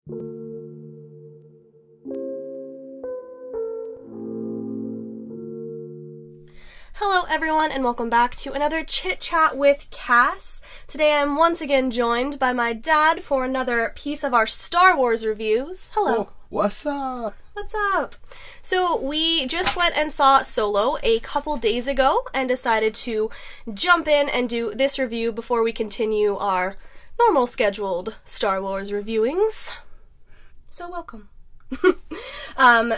Hello everyone and welcome back to another Chit Chat with Cass. Today I'm once again joined by my dad for another piece of our Star Wars reviews. Hello. Oh, what's up? What's up? So we just went and saw Solo a couple days ago and decided to jump in and do this review before we continue our normal scheduled Star Wars reviewings. So welcome.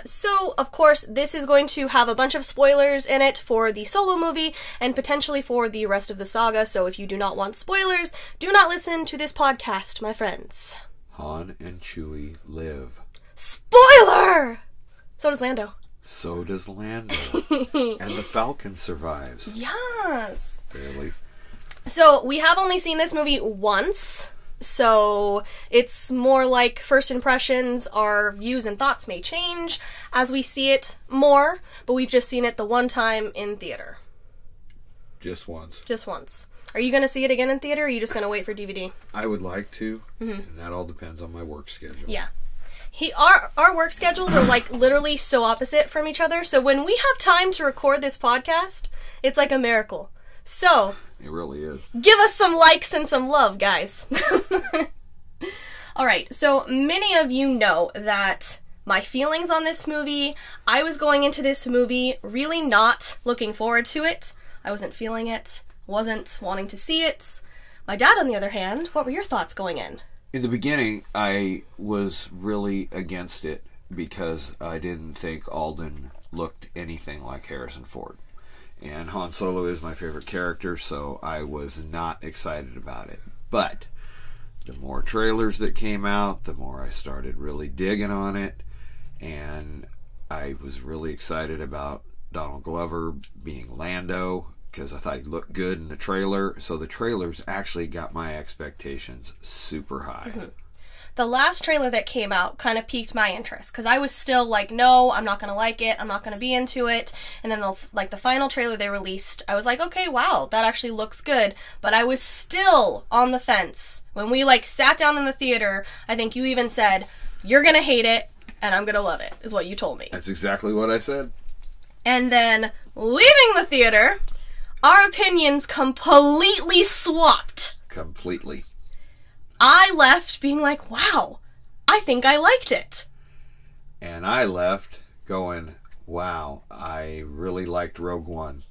So, of course, this is going to have a bunch of spoilers in it for the Solo movie and potentially for the rest of the saga, so if you do not want spoilers, do not listen to this podcast, my friends. Han and Chewie live. Spoiler! So does Lando. So does Lando. And the Falcon survives. Yes! Barely. So, we have only seen this movie once. So it's more like first impressions. Our views and thoughts may change as we see it more, but we've just seen it the one time in theater. Just once. Just once. Are you going to see it again in theater, or are you just going to wait for DVD? I would like to, and that all depends on my work schedule. Yeah. Our work schedules are like literally so opposite from each other, so when we have time to record this podcast, it's like a miracle. So, it really is. Give us some likes and some love, guys. Alright, so many of you know that my feelings on this movie, I was going into this movie really not looking forward to it. I wasn't feeling it, wasn't wanting to see it. My dad, on the other hand, what were your thoughts going in? In the beginning, I was really against it because I didn't think Alden looked anything like Harrison Ford. And Han Solo is my favorite character, so I was not excited about it. But the more trailers that came out, the more I started really digging on it. And I was really excited about Donald Glover being Lando, because I thought he looked good in the trailer. So the trailers actually got my expectations super high. Mm-hmm. The last trailer that came out kind of piqued my interest, because I was still like, no, I'm not going to like it, I'm not going to be into it, and then the final trailer they released, I was like, okay, wow, that actually looks good, but I was still on the fence. When we sat down in the theater, I think you even said, you're going to hate it, and I'm going to love it, is what you told me. That's exactly what I said. And then, leaving the theater, our opinions completely swapped. Completely. I left being like, wow, I think I liked it. And I left going, wow, I really liked Rogue One.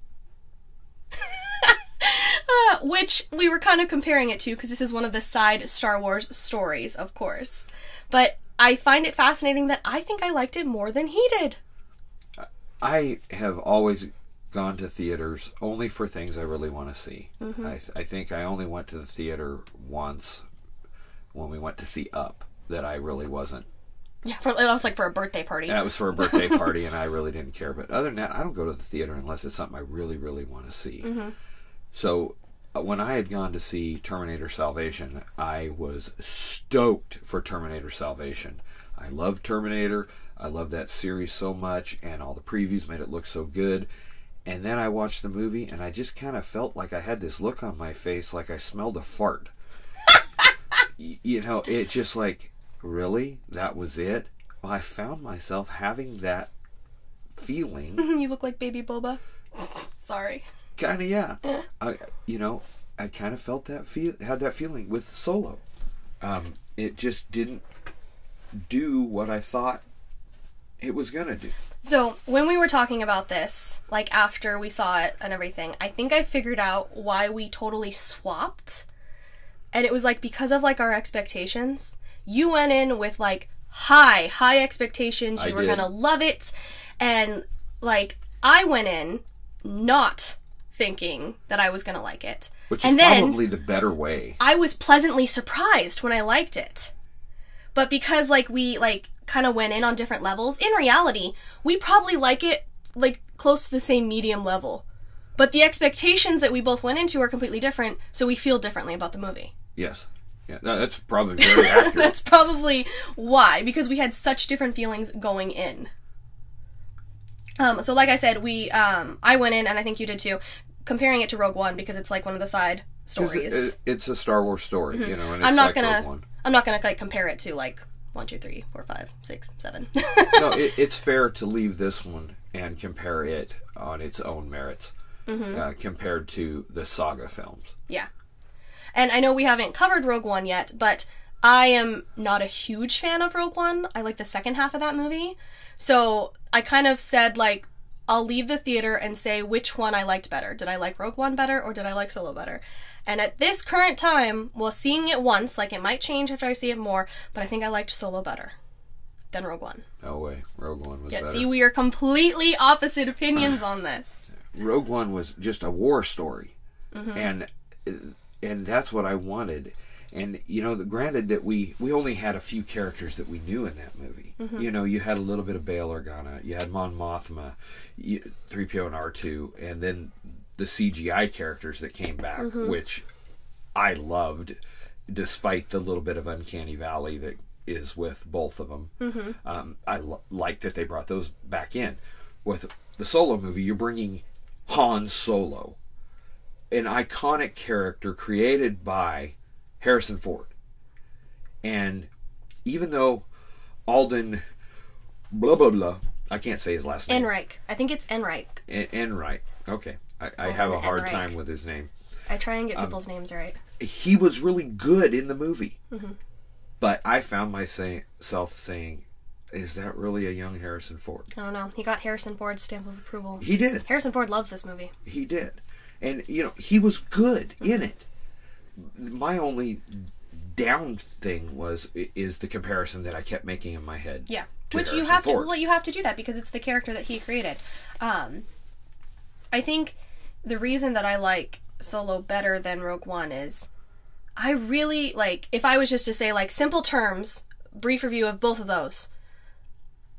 Which we were kind of comparing it to, because this is one of the side Star Wars stories, of course. But I find it fascinating that I think I liked it more than he did. I have always gone to theaters only for things I really want to see. Mm-hmm. I think I only went to the theater once when we went to see Up, that I really wasn't. Yeah, that was for a birthday party. That was for a birthday party, and I really didn't care. But other than that, I don't go to the theater unless it's something I really, really want to see. Mm-hmm. So when I had gone to see Terminator Salvation, I was stoked for Terminator Salvation. I love Terminator. I love that series so much, and all the previews made it look so good. And then I watched the movie, and I just kind of felt like I had this look on my face like I smelled a fart. You know, it's just like, really? That was it? Well, I found myself having that feeling. You look like Baby Boba. Sorry. Kind of, yeah. I kind of felt that had that feeling with Solo. It just didn't do what I thought it was going to do. So, when we were talking about this, after we saw it and everything, I think I figured out why we totally swapped. And it was because of our expectations. You went in with high expectations. You were gonna love it. And I went in not thinking that I was gonna like it. Which is probably the better way. I was pleasantly surprised when I liked it. But because we kind of went in on different levels, in reality, we probably like it close to the same medium level. But the expectations that we both went into are completely different, so we feel differently about the movie. Yes. Yeah, that's probably very accurate. That's probably why, because we had such different feelings going in. So like I said, I went in, and I think you did too, comparing it to Rogue One, because it's one of the side stories. It's a Star Wars story, and it's I'm not Rogue One. I'm not gonna compare it to 1, 2, 3, 4, 5, 6, 7. No, it's fair to leave this one and compare it on its own merits compared to the saga films. Yeah. And I know we haven't covered Rogue One yet, but I am not a huge fan of Rogue One. I like the second half of that movie. So I kind of said, like, I'll leave the theater and say which one I liked better. Did I like Rogue One better, or did I like Solo better? And at this current time, well, seeing it once, like, it might change after I see it more, but I think I liked Solo better than Rogue One. No way. Rogue One was better. See, we are completely opposite opinions on this. Rogue One was just a war story. And that's what I wanted. And, you know, granted that we only had a few characters that we knew in that movie. You know, you had a little bit of Bail Organa, you had Mon Mothma, 3PO and R2, and then the CGI characters that came back, which I loved, despite the little bit of Uncanny Valley that is with both of them. I like that they brought those back in. With the Solo movie, you're bringing Han Solo, an iconic character created by Harrison Ford. And even though Alden blah blah blah, I can't say his last name. Enrique. I think it's Enrique. Enrique. Okay. I have a hard time with his name. I try and get people's names right. He was really good in the movie. But I found myself saying, is that really a young Harrison Ford? I don't know. He got Harrison Ford's stamp of approval. He did. Harrison Ford loves this movie. He did. And, you know, he was good in it. My only down thing is the comparison that I kept making in my head. Yeah. Which you have to, well, you have to do that because it's the character that he created. I think the reason that I like Solo better than Rogue One is I really, like, if I was just to say, like, simple terms, brief review of both of those,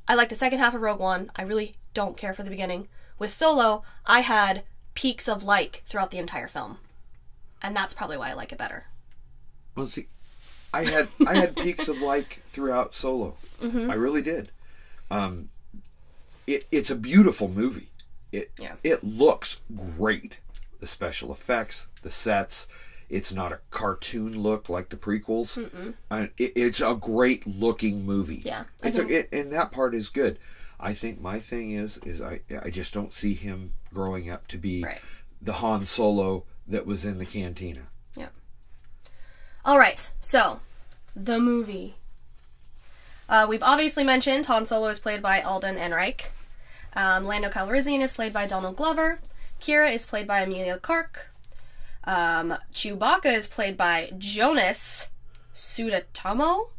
I like the second half of Rogue One. I really don't care for the beginning. With Solo, I had peaks of like throughout the entire film. And that's probably why I like it better. Well, see, I had peaks of like throughout Solo. I really did. It's a beautiful movie. It looks great. The special effects, the sets. It's not a cartoon look like the prequels. It's a great looking movie. Yeah, and that part is good. I think my thing is I just don't see him growing up to be the Han Solo that was in the cantina. Yeah. All right, so the movie. We've obviously mentioned Han Solo is played by Alden Ehrenreich. Lando Calrissian is played by Donald Glover. Kira is played by Emilia Clarke. Chewbacca is played by Jonas Suetamo.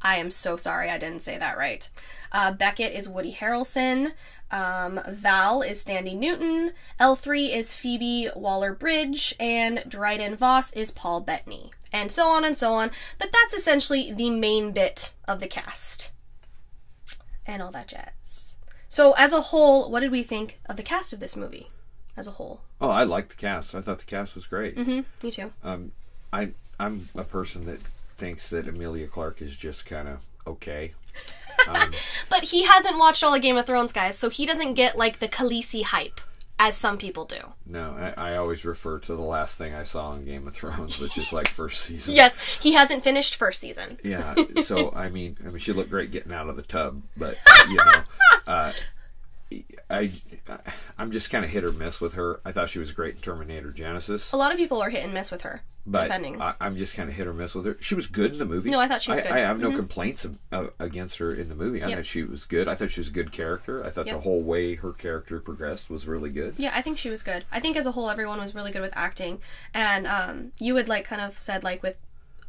I am so sorry I didn't say that right. Beckett is Woody Harrelson. Val is Thandie Newton. L3 is Phoebe Waller-Bridge. And Dryden Voss is Paul Bettany. And so on and so on. But that's essentially the main bit of the cast. And all that jazz. So as a whole, what did we think of the cast of this movie? As a whole. Oh, I liked the cast. I thought the cast was great. Me too. I'm a person that thinks that Emilia Clarke is just kind of okay. But he hasn't watched all of Game of Thrones, guys, so he doesn't get, like, the Khaleesi hype, as some people do. No, I always refer to the last thing I saw in Game of Thrones, which is, like, first season. Yes, he hasn't finished first season. Yeah, so, I mean, she looked great getting out of the tub, but, you know, I'm just kind of hit or miss with her. I thought she was great in Terminator Genesis. A lot of people are hit and miss with her, depending. I'm just kind of hit or miss with her. She was good in the movie. No, I thought she was good. I have no complaints against her in the movie. I thought she was good. I thought she was a good character. I thought the whole way her character progressed was really good. Yeah, I think she was good. I think as a whole, everyone was really good with acting. And you had, like, kind of said, like, with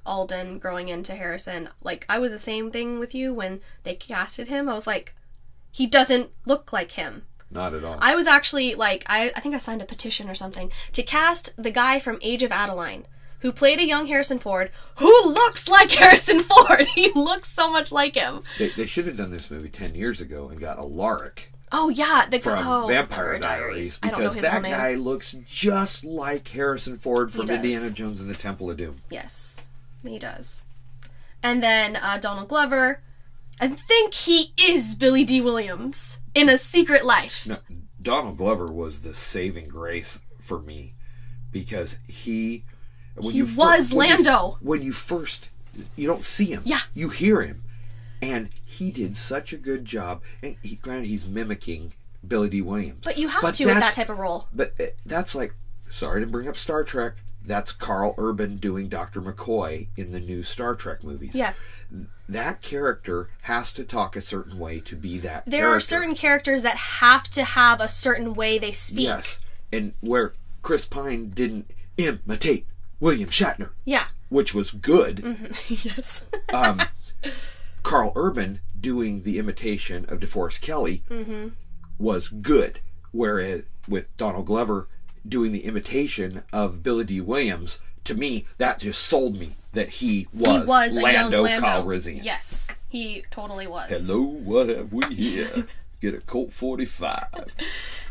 Alden growing into Harrison, like, I was the same thing with you when they casted him. I was like, he doesn't look like him. Not at all. I was actually, like, I think I signed a petition or something to cast the guy from Age of Adeline, who played a young Harrison Ford, who looks like Harrison Ford. He looks so much like him. They should have done this movie 10 years ago and got Alaric. Oh, yeah. From Vampire Diaries. Because that guy looks just like Harrison Ford from Indiana Jones and the Temple of Doom. Yes, he does. And then Donald Glover. I think he is Billy D. Williams in A Secret Life. No, Donald Glover was the saving grace for me because he was Lando. When you first, you don't see him. Yeah. You hear him. And he did such a good job. And granted, he's mimicking Billy D. Williams. But you have to with that type of role. But that's like, sorry to bring up Star Trek, that's Carl Urban doing Dr. McCoy in the new Star Trek movies. Yeah. That character has to talk a certain way to be that There are certain characters that have to have a certain way they speak. Yes. And where Chris Pine didn't imitate William Shatner. Yeah. Which was good. Mm-hmm. Yes. Carl Urban doing the imitation of DeForest Kelley was good. Whereas with Donald Glover doing the imitation of Billy D. Williams, to me, that just sold me that he was Lando Calrissian. Yes, he totally was. Hello, what have we here? Get a Colt 45.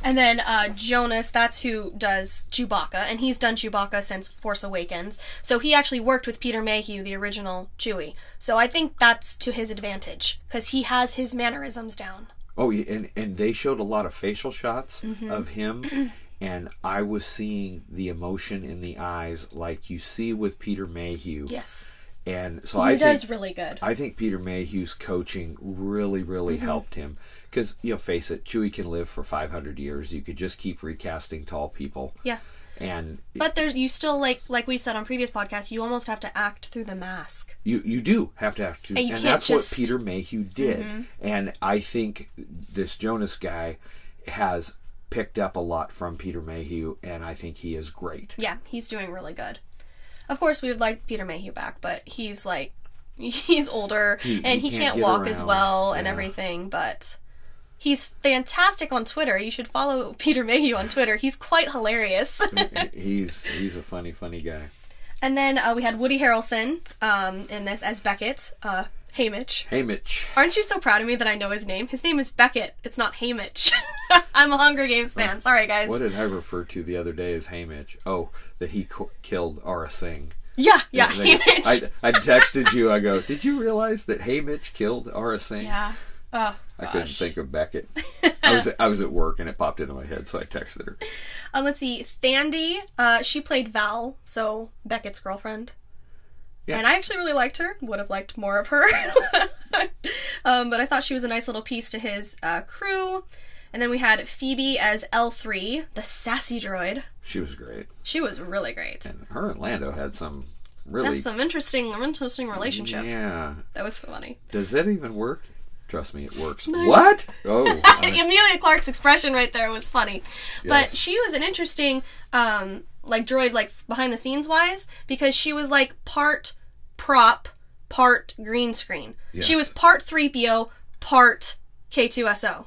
And then Jonas, that's who does Chewbacca, and he's done Chewbacca since Force Awakens. So he actually worked with Peter Mayhew, the original Chewie. So I think that's to his advantage, because he has his mannerisms down. Oh, yeah, and they showed a lot of facial shots of him, and I was seeing the emotion in the eyes like you see with Peter Mayhew. Yes. And so he does really good. I think Peter Mayhew's coaching really helped him. Because, face it, Chewie can live for 500 years. You could just keep recasting tall people. Yeah. But you still, like we've said on previous podcasts, you almost have to act through the mask. You do have to act through. And that's what Peter Mayhew did. And I think this Jonas guy has picked up a lot from Peter Mayhew, and I think he is great. Yeah, he's doing really good. Of course, we would like Peter Mayhew back, but he's older, and he can't walk as well and everything, but he's fantastic on Twitter. You should follow Peter Mayhew on Twitter. He's quite hilarious. he's a funny guy. And then we had Woody Harrelson in this as Beckett. Haymitch. Haymitch. Aren't you so proud of me that I know his name? His name is Beckett. It's not Haymitch. I'm a Hunger Games fan. Sorry, guys. What did I refer to the other day as Haymitch? Oh, that he killed Aura Singh. Yeah, Haymitch. I texted you. I go, did you realize that Haymitch killed Aura Singh? Yeah. Oh, I couldn't think of Beckett. I was at work and it popped into my head, so I texted her. Let's see. Thandi, she played Val, so Beckett's girlfriend. Yeah. And I actually really liked her. Would have liked more of her. But I thought she was a nice little piece to his crew. And then we had Phoebe as L3, the sassy droid. She was great. She was really great. And her and Lando had some interesting relationship. Yeah. That was funny. Does that even work? Trust me, it works. No. What? Oh. Amelia Clark's expression right there was funny. Yes. But she was an interesting droid, behind the scenes wise, because she was part prop, part green screen. Yes. She was part 3PO, part K2SO.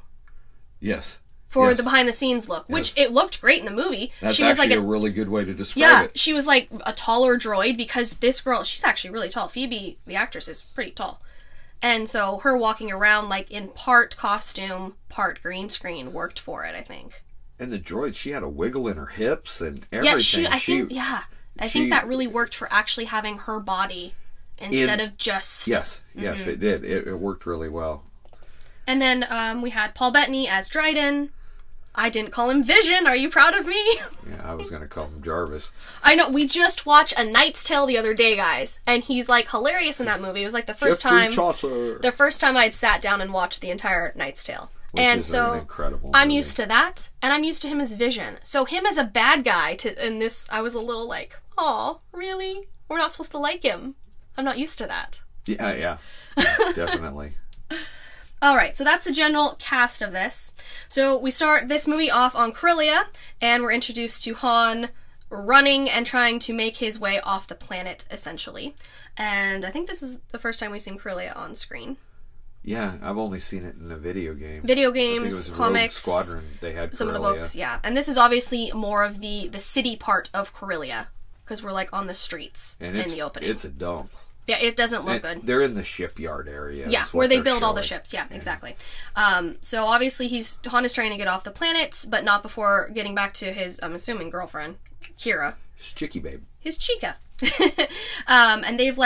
Yes. For the behind the scenes look, which it looked great in the movie. That's she was actually a really good way to describe it. Yeah, she was a taller droid, because this girl, she's actually really tall. Phoebe, the actress, is pretty tall. And so her walking around in part costume, part green screen worked for it, I think. And the droid, she had a wiggle in her hips and everything. I think that really worked for actually having her body instead of just... Yes, it did. It worked really well. And then we had Paul Bettany as Dryden. I didn't call him Vision. Are you proud of me? Yeah, I was going to call him Jarvis. I know. We just watched A Knight's Tale the other day, guys. And he's, hilarious in that movie. It was, the first time... Chaucer. The first time I'd sat down and watched the entire Knight's Tale. Which is an incredible movie. I'm used to that, and I'm used to him as Vision. So him as a bad guy in this, I was a little oh, really? We're not supposed to like him. I'm not used to that. Yeah. Definitely. All right, so that's the general cast of this. So we start this movie off on Corellia, and we're introduced to Han running and trying to make his way off the planet, essentially. And I think this is the first time we've seen Corellia on screen. Yeah, I've only seen it in a video game. Video games, comics, Rogue Squadron. They had some Corellia. of the books, yeah. And this is obviously more of the city part of Corellia, because we're on the streets in the opening. It's a dump. Yeah, it doesn't look good. They're in the shipyard area. Yeah, where they build all the ships. Yeah, exactly. So obviously Han is trying to get off the planet, but not before getting back to his, I'm assuming, girlfriend, Kira. His chickie babe. His chica. And they've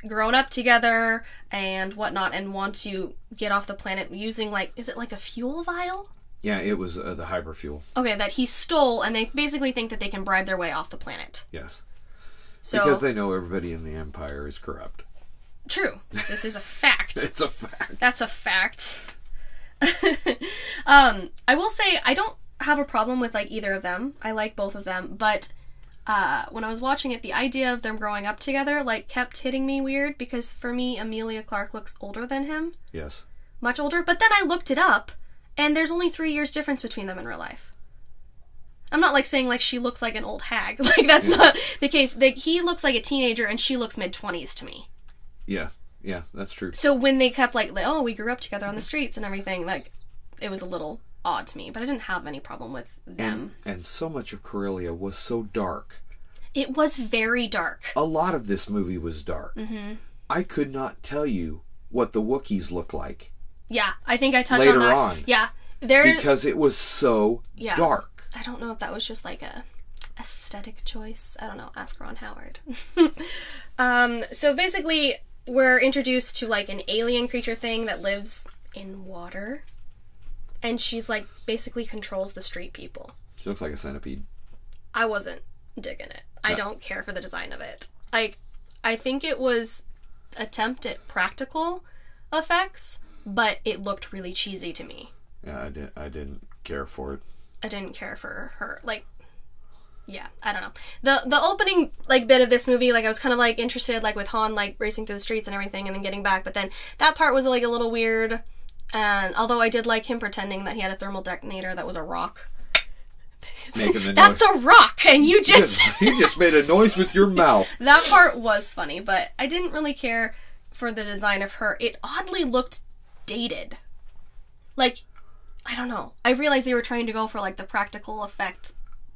grown up together and whatnot, and want to get off the planet using is it a fuel vial? Yeah, it was the hyperfuel. Okay, that he stole, and they basically think that they can bribe their way off the planet. Yes. So, because they know everybody in the Empire is corrupt. True. This is a fact. It's a fact. That's a fact. I will say, I don't have a problem with, like, either of them. I like both of them, but when I was watching it, the idea of them growing up together, like, kept hitting me weird, because for me, Emilia Clarke looks older than him. Yes. Much older. But then I looked it up, and there's only 3 years difference between them in real life. I'm not, like, saying, like, she looks like an old hag. Like, that's not the case. Like, he looks like a teenager, and she looks mid-20s to me. Yeah. Yeah, that's true. So when they kept, like, oh, we grew up together on the streets and everything, like, it was a little odd to me. But I didn't have any problem with them. And so much of Corellia was so dark. It was very dark. A lot of this movie was dark. Mm-hmm. I could not tell you what the Wookiees look like. Yeah, I think I touched later on that. on. Yeah. Because it was so dark. I don't know if that was just like a aesthetic choice. I don't know. Ask Ron Howard. So basically, we're introduced to, like, an alien creature thing that lives in water. And she's, like, basically controls the street people. She looks like a centipede. I wasn't digging it. I don't care for the design of it. Like, I think it was attempt at practical effects, but it looked really cheesy to me. Yeah, I didn't care for it. I didn't care for her. Like, yeah, I don't know. The opening, like, bit of this movie, like, I was kind of, like, interested, like, with Han, like, racing through the streets and everything and then getting back, but then that part was, like, a little weird. And although I did like him pretending that he had a thermal detonator that was a rock. Making the That's noise. a rock, and you just... You just made a noise with your mouth. That part was funny, but I didn't really care for the design of her. It oddly looked dated. Like, I don't know. I realized they were trying to go for, like, the practical effect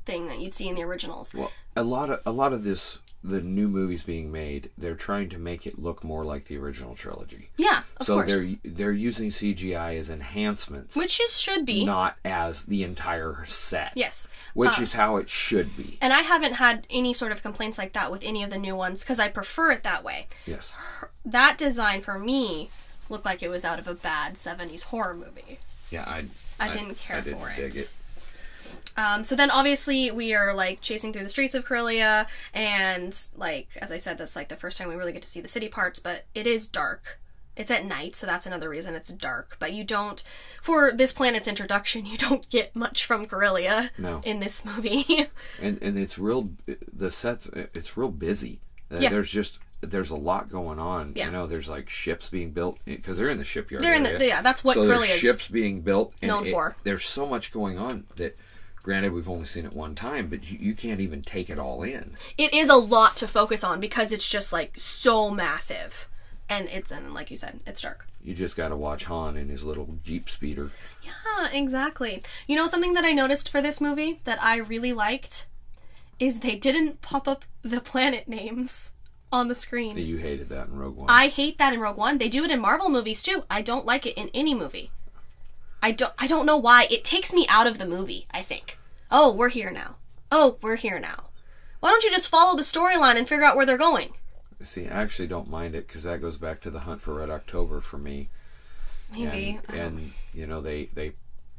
thing that you'd see in the originals. Well, a lot of this, the new movies being made, they're trying to make it look more like the original trilogy. Yeah, of course. So they're using CGI as enhancements. Which should be. Not as the entire set. Yes. Which is how it should be. And I haven't had any sort of complaints like that with any of the new ones, because I prefer it that way. Yes. That design, for me, looked like it was out of a bad 70s horror movie. Yeah, I didn't care for it. I didn't dig it. So then obviously we are, like, chasing through the streets of Corellia, and, like, as I said, that's, like, the first time we really get to see the city parts, but it is dark. It's at night, so that's another reason it's dark. But you don't, for this planet's introduction, you don't get much from Corellia in this movie. and it's real, the sets, it's real busy. Yeah. There's a lot going on. Yeah. You know, there's, like, ships being built, because they're in the shipyard. They're in the, that's what Corellia is ships being built. And known for. There's so much going on that, granted, we've only seen it one time, but you can't even take it all in. It is a lot to focus on, because it's just, like, so massive. And like you said, it's dark. You just gotta watch Han in his little Jeep speeder. Yeah, exactly. You know, something that I noticed for this movie that I really liked is they didn't pop up the planet names on the screen. You hated that in Rogue One. I hate that in Rogue One. They do it in Marvel movies too. I don't like it in any movie. I don't know why. It takes me out of the movie, I think. Oh, we're here now. Oh, we're here now. Why don't you just follow the storyline and figure out where they're going? See, I actually don't mind it, because that goes back to the Hunt for Red October for me. Maybe. And you know, they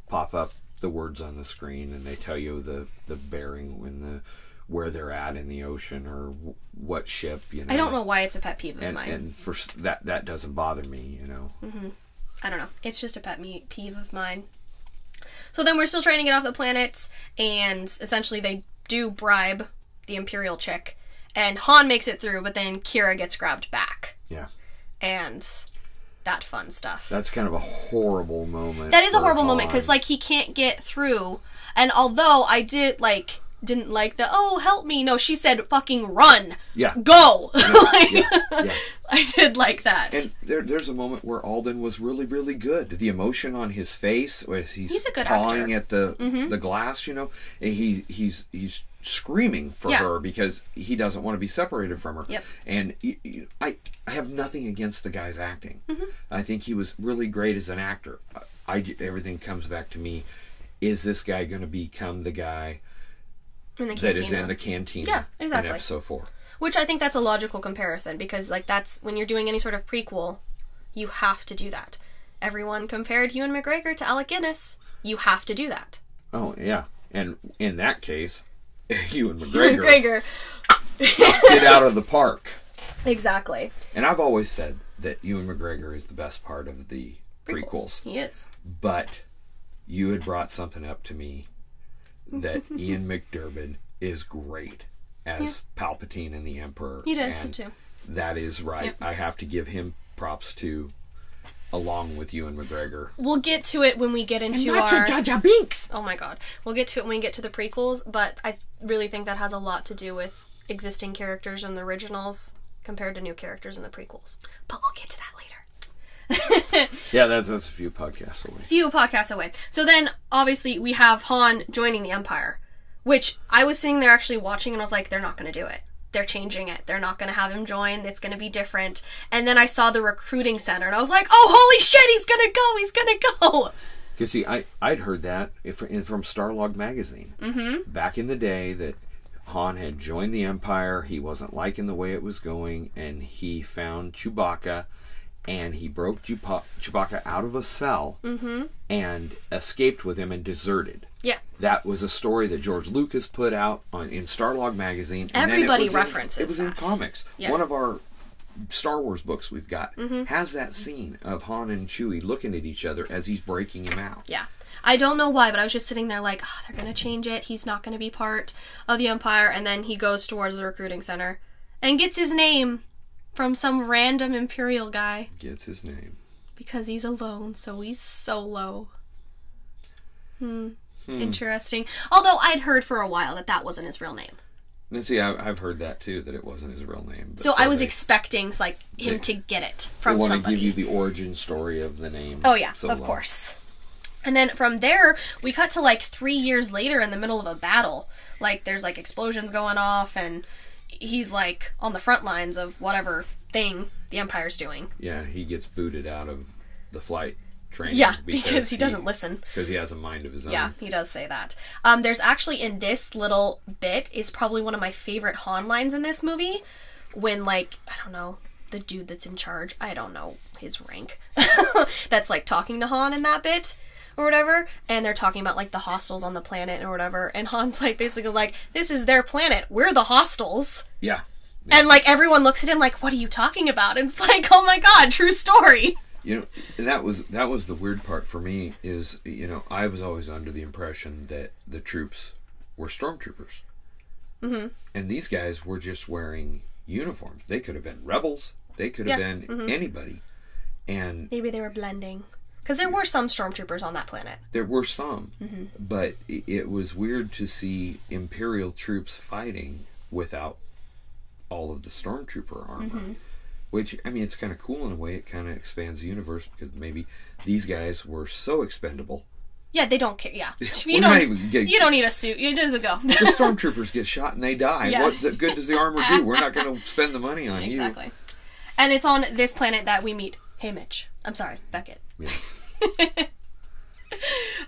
pop up the words on the screen, and they tell you the bearing when where they're at in the ocean, or what ship, you know. I don't know why it's a pet peeve of mine. And for that doesn't bother me, you know. Mm-hmm. I don't know. It's just a pet peeve of mine. So then we're still trying to get off the planet, and essentially they do bribe the Imperial chick, and Han makes it through, but then Kira gets grabbed back. Yeah. And that fun stuff. That's kind of a horrible moment. That is a horrible moment, because, like, he can't get through, and although I didn't like the, oh, help me, no, she said fucking run. Yeah. Go. Yeah. I did like that. And there's a moment where Alden was really, really good. The emotion on his face as he's a good pawing actor. at the glass, you know, and he's screaming for her because he doesn't want to be separated from her. Yep. And I have nothing against the guy's acting. Mm-hmm. I think he was really great as an actor. Everything comes back to me. Is this guy going to become the guy that is in the cantina? Yeah, exactly. In episode 4. Which I think that's a logical comparison, because, like, that's when you're doing any sort of prequel, you have to do that. Everyone compared Ewan McGregor to Alec Guinness. You have to do that. Oh, yeah. And in that case, Ewan McGregor McGregor knocked it out of the park. Exactly. And I've always said that Ewan McGregor is the best part of the prequels. He is. But you had brought something up to me that Ian McDiarmid is great as Palpatine and the Emperor. He does too. That is right. Yep. I have to give him props too, along with Ewan McGregor. We'll get to it when we get into our... Jar Jar Binks! Oh my god. We'll get to it when we get to the prequels, but I really think that has a lot to do with existing characters in the originals compared to new characters in the prequels. But we'll get to that later. Yeah, that's a few podcasts away. So then, obviously, we have Han joining the Empire, which I was sitting there actually watching and I was like, they're not going to do it. They're changing it. They're not going to have him join. It's going to be different. And then I saw the recruiting center and I was like, oh, holy shit, he's going to go. He's going to go. Because, see, I'd heard that from Starlog magazine. Mm-hmm. Back in the day that Han had joined the Empire. He wasn't liking the way it was going. And he found Chewbacca. And he broke Chewbacca out of a cell and escaped with him and deserted. Yeah. That was a story that George Lucas put out in Starlog magazine. And everybody references it was in comics. Yeah. One of our Star Wars books we've got has that scene of Han and Chewie looking at each other as he's breaking him out. Yeah. I don't know why, but I was just sitting there like, oh, they're going to change it. He's not going to be part of the Empire. And then he goes towards the recruiting center and gets his name from some random Imperial guy. Gets his name. Because he's alone, so he's solo. Interesting. Although I'd heard for a while that wasn't his real name. And see, I've heard that too, that it wasn't his real name. So I was expecting him to get it from somebody. They want to give you the origin story of the name. Oh yeah, of course. And then from there, we cut to 3 years later in the middle of a battle. There's explosions going off and he's on the front lines of whatever thing the Empire's doing. Yeah, he gets booted out of the flight training. Yeah, because he doesn't listen. Because he has a mind of his own. Yeah, he does say that. There's actually, in this little bit, is probably one of my favorite Han lines in this movie. When, I don't know, the dude that's in charge, I don't know his rank, that's, talking to Han in that bit. Or whatever, and they're talking about the hostiles on the planet or whatever, and Han's basically this is their planet, we're the hostiles. Yeah. And everyone looks at him what are you talking about? And it's oh my god, true story. That was the weird part for me is, I was always under the impression that the troops were stormtroopers. Mm-hmm. And these guys were just wearing uniforms. They could have been rebels. They could have been anybody. And maybe they were blending. Because there were some stormtroopers on that planet. There were some. Mm-hmm. But it was weird to see Imperial troops fighting without all of the stormtrooper armor. Mm-hmm. Which, it's kind of cool in a way. It kind of expands the universe because maybe these guys were so expendable. Yeah, they don't care. Yeah. You don't need a suit. You just go. The stormtroopers get shot and they die. Yeah. What good does the armor do? We're not going to spend the money on you. Exactly. And it's on this planet that we meet Haymitch. I'm sorry, Beckett. Yes.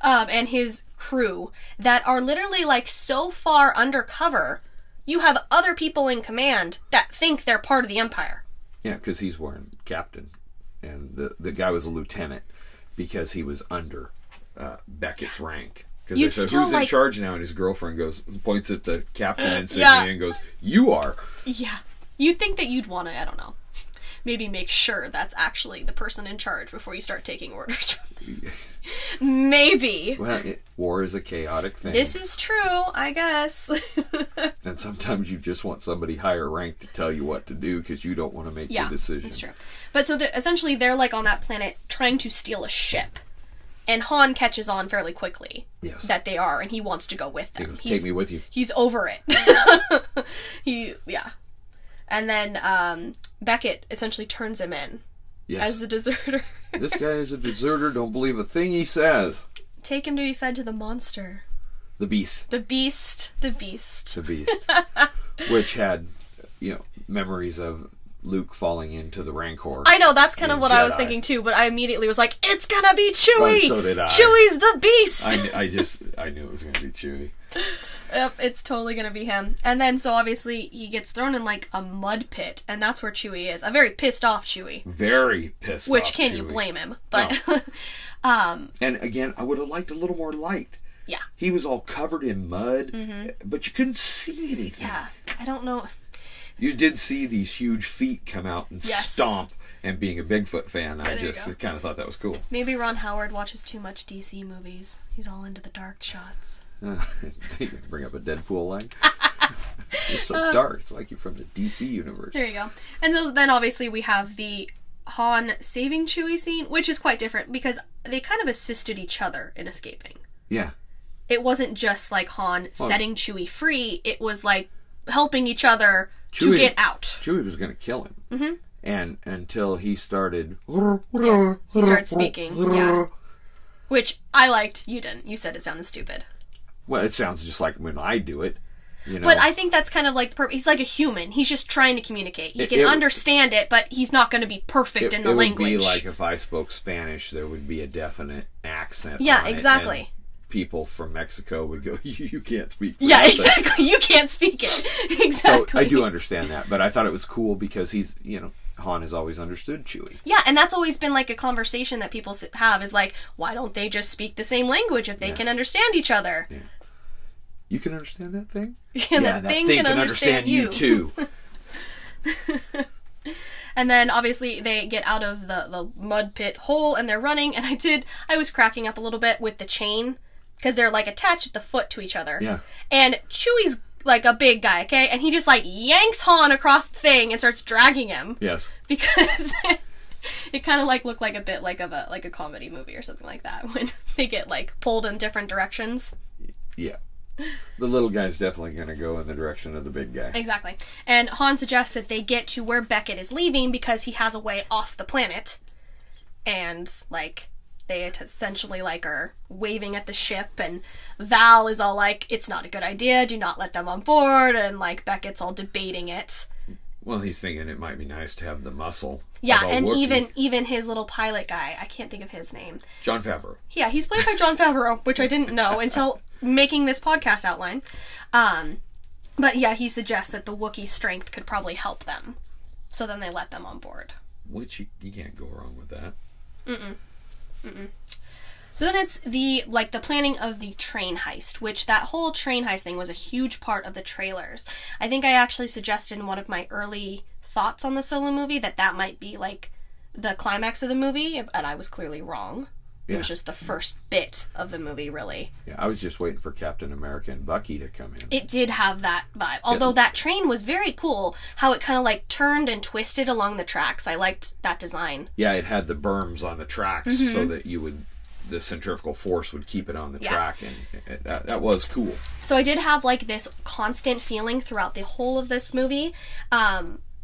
And his crew that are literally so far undercover, you have other people in command that think they're part of the Empire. Yeah, because he's wearing captain, and the guy was a lieutenant because he was under Beckett's rank. Because they said, who's in charge now? And his girlfriend points at the captain insignia and goes, you are. Yeah. You'd think that you'd want to, I don't know, maybe make sure that's actually the person in charge before you start taking orders from them. Maybe. Well, war is a chaotic thing. This is true, I guess. And sometimes you just want somebody higher ranked to tell you what to do because you don't want to make the decision. That's true. But so essentially they're on that planet trying to steal a ship. And Han catches on fairly quickly that they are, and he wants to go with them. He goes, take me with you. He's over it. And then Beckett essentially turns him in as a deserter. This guy is a deserter. Don't believe a thing he says. Take him to be fed to the monster. The beast. The beast. The beast. The beast. Which had, memories of Luke falling into the Rancor. I know, that's kind of what Jedi. I was thinking too, but I immediately was like, it's gonna be Chewie! Well, so did I. Chewie's the beast! I knew it was gonna be Chewie. Yep, it's totally gonna be him. And then, so obviously, he gets thrown in a mud pit, and that's where Chewie is. A very pissed off Chewie. Very pissed Which, off can Chewie. you blame him? But, no. And again, I would have liked a little more light. Yeah. He was all covered in mud, but you couldn't see anything. Yeah, I don't know. You did see these huge feet come out and stomp And being a Bigfoot fan, I There you just go. kind of thought that was cool. Maybe Ron Howard watches too much DC movies. He's all into the dark shots. You bring up a Deadpool line. You're so dark. It's like you're from the DC universe. There you go. And so then obviously we have the Han saving Chewie scene, which is quite different because they kind of assisted each other in escaping. Yeah. It wasn't just like Han setting Chewie free. It was like helping each other to get out. Chewie was going to kill him. Mm-hmm. And until he started... He started speaking. Yeah. Which I liked. You didn't. You said it sounded stupid. Well, it sounds just like when I do it. You know? But I think that's kind of like the purpose. He's like a human. He's just trying to communicate. He can understand it, but he's not going to be perfect in the language. It would be like if I spoke Spanish, there would be a definite accent. Yeah, on exactly. It, people from Mexico would go, you can't speak. Yeah, exactly. You can't speak it. Exactly. So I do understand that, but I thought it was cool because he's, Han has always understood Chewie. Yeah, and that's always been like a conversation that people have is like, why don't they just speak the same language if they can understand each other? Yeah. You can understand that thing? Yeah, that thing can understand you too. And then obviously they get out of the mud pit hole and they're running, and I was cracking up a little bit with the chain because they're like attached at the foot to each other. Yeah. And Chewie's like a big guy, okay? And he just like yanks Han across the thing and starts dragging him. Yes. Because it kind of like looked like a bit like a comedy movie or something like that when they get like pulled in different directions. Yeah. The little guy's definitely going to go in the direction of the big guy. Exactly. And Han suggests that they get to where Beckett is leaving because he has a way off the planet. And, like, they essentially, like, are waving at the ship, and Val is all like, it's not a good idea, do not let them on board, and, like, Beckett's all debating it. Well, he's thinking it might be nice to have the muscle. Yeah, and even his little pilot guy, I can't think of his name. Jon Favreau. Yeah, he's played by Jon Favreau, which I didn't know until making this podcast outline. But yeah, he suggests that the Wookiee strength could probably help them. So then they let them on board. Which you can't go wrong with that. So then it's the planning of the train heist, which that whole train heist thing was a huge part of the trailers. I think I actually suggested in one of my early thoughts on the Solo movie that might be like the climax of the movie, and I was clearly wrong. Yeah. It was just the first bit of the movie, really. Yeah, I was just waiting for Captain America and Bucky to come in. It did have that vibe. Although that train was very cool, how it kind of like turned and twisted along the tracks. I liked that design. Yeah, it had the berms on the tracks so that the centrifugal force would keep it on the track, and that was cool. So I did have like this constant feeling throughout the whole of this movie.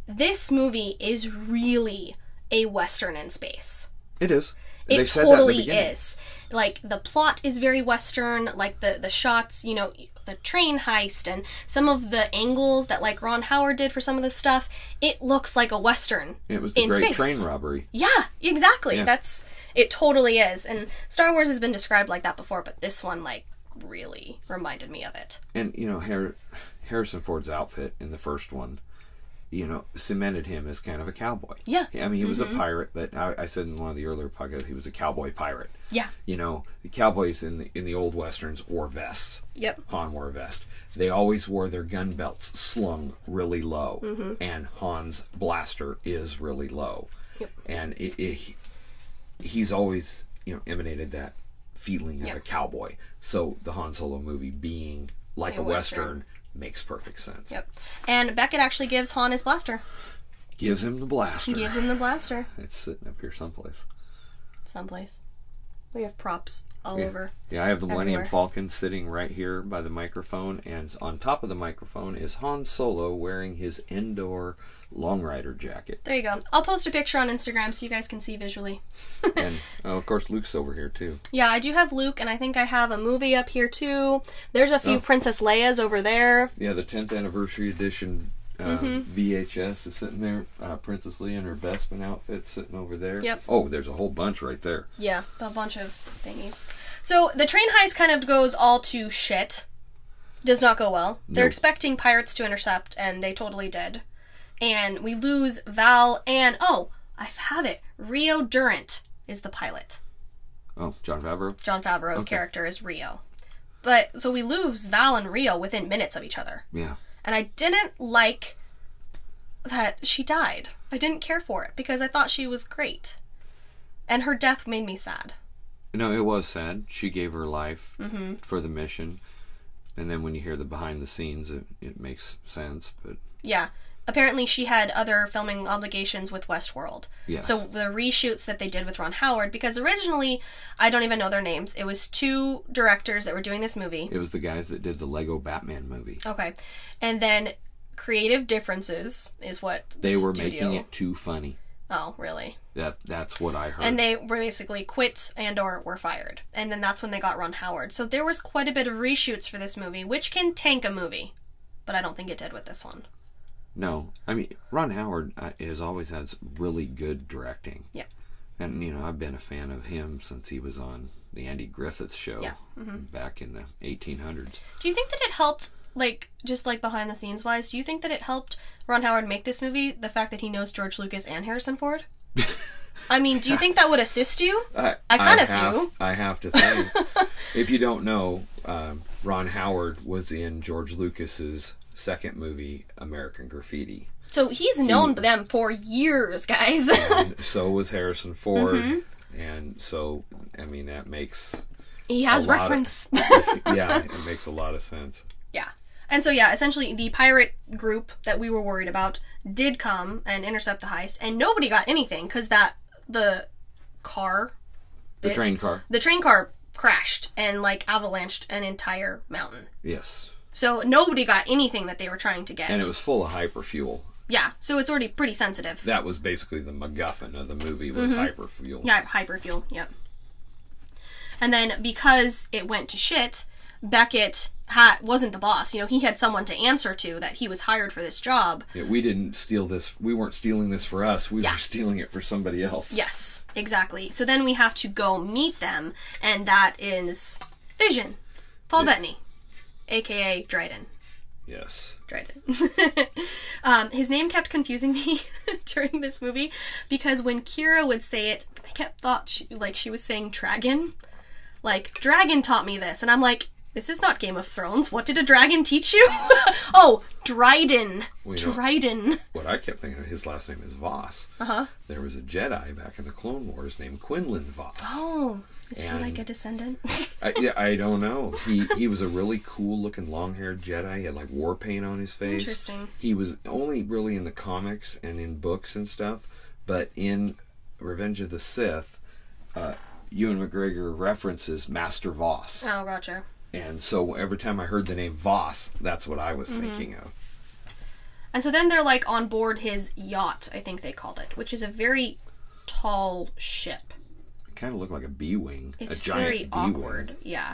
This movie is really a Western in space. It is. It totally is. Like, the plot is very Western, like the shots, the train heist and some of the angles that like Ron Howard did for some of this stuff, it looks like a Western. It was the great train robbery. Yeah, exactly. Yeah. It totally is. And Star Wars has been described like that before, but this one like really reminded me of it. And Harrison Ford's outfit in the first one, cemented him as kind of a cowboy. Yeah. I mean, he was a pirate, but I said in one of the earlier podcasts, he was a cowboy pirate. Yeah. The cowboys in the old westerns wore vests. Yep. Han wore a vest. They always wore their gun belts slung really low, and Han's blaster is really low. Yep. And he's always, emanated that feeling of a cowboy. So the Han Solo movie being like a Western makes perfect sense. Yep. And Beckett actually gives Han his blaster. Gives him the blaster. Gives him the blaster. It's sitting up here someplace. We have props all over. Yeah, I have the Millennium Falcon sitting right here by the microphone, and on top of the microphone is Han Solo wearing his indoor Long Rider jacket. There you go. I'll post a picture on Instagram so you guys can see visually. And, of course, Luke's over here, too. Yeah, I do have Luke, and I think I have a movie up here, too. There's a few Princess Leia's over there. Yeah, the 10th Anniversary Edition VHS is sitting there. Princess Leia in her Bespin outfit sitting over there. Yep. Oh, there's a whole bunch right there. Yeah, a bunch of thingies. So the train heist kind of goes all to shit. Does not go well. They're expecting pirates to intercept, and they totally did. And we lose Val and, I have it. Rio Durant is the pilot. Oh, Jon Favreau? Jon Favreau's character is Rio. But, so we lose Val and Rio within minutes of each other. Yeah. And I didn't like that she died. I didn't care for it because I thought she was great. And her death made me sad. No, it was sad. She gave her life for the mission. And then when you hear the behind the scenes, it makes sense. But yeah. Apparently she had other filming obligations with Westworld. Yes. So the reshoots that they did with Ron Howard, because originally, I don't even know their names, it was 2 directors that were doing this movie. It was the guys that did the Lego Batman movie. Okay. And then creative differences is what they were making it too funny. Oh, really? That's what I heard. And they were basically quit and or were fired. And then that's when they got Ron Howard. So there was quite a bit of reshoots for this movie, which can tank a movie. But I don't think it did with this one. No. I mean, Ron Howard has always had really good directing. Yeah. And, I've been a fan of him since he was on the Andy Griffith Show back in the 1800s. Do you think that it helped, just behind the scenes wise, do you think that it helped Ron Howard make this movie, the fact that he knows George Lucas and Harrison Ford? I mean, do you think that would assist you? I kind of do. I have to think. If you don't know, Ron Howard was in George Lucas's second movie, American Graffiti. So he's known them for years, guys. And so was Harrison Ford. And so, I mean, that makes... He has reference. Yeah, it makes a lot of sense. Yeah. And so, yeah, essentially the pirate group that we were worried about did come and intercept the heist, and nobody got anything because the train car crashed and, avalanched an entire mountain. Yes. So nobody got anything that they were trying to get. And it was full of hyperfuel. Yeah, so it's already pretty sensitive. That was basically the MacGuffin of the movie, was hyperfuel. Yeah, hyperfuel, yep. And then because it went to shit, Beckett wasn't the boss. He had someone to answer to, that he was hired for this job. Yeah, we didn't steal this. We weren't stealing this for us. We were stealing it for somebody else. Yes, exactly. So then we have to go meet them, and that is Vision. Paul Bettany, a.k.a. Dryden. Yes. Dryden. His name kept confusing me during this movie, because when Kira would say it, I kept thought she was saying dragon. Dragon taught me this, and I'm like, this is not Game of Thrones. What did a dragon teach you? Oh, Dryden. Dryden. What I kept thinking of, his last name is Voss. Uh-huh. There was a Jedi back in the Clone Wars named Quinlan Voss. Oh, is he a descendant? I don't know. He was a really cool-looking, long-haired Jedi. He had, war paint on his face. Interesting. He was only really in the comics and in books and stuff, but in Revenge of the Sith, Ewan McGregor references Master Voss. Oh, gotcha. And so every time I heard the name Voss, that's what I was thinking of. And so then they're on board his yacht, I think they called it, which is a very tall ship. It kind of looked like a B-wing. It's a giant very B-wing. awkward, yeah.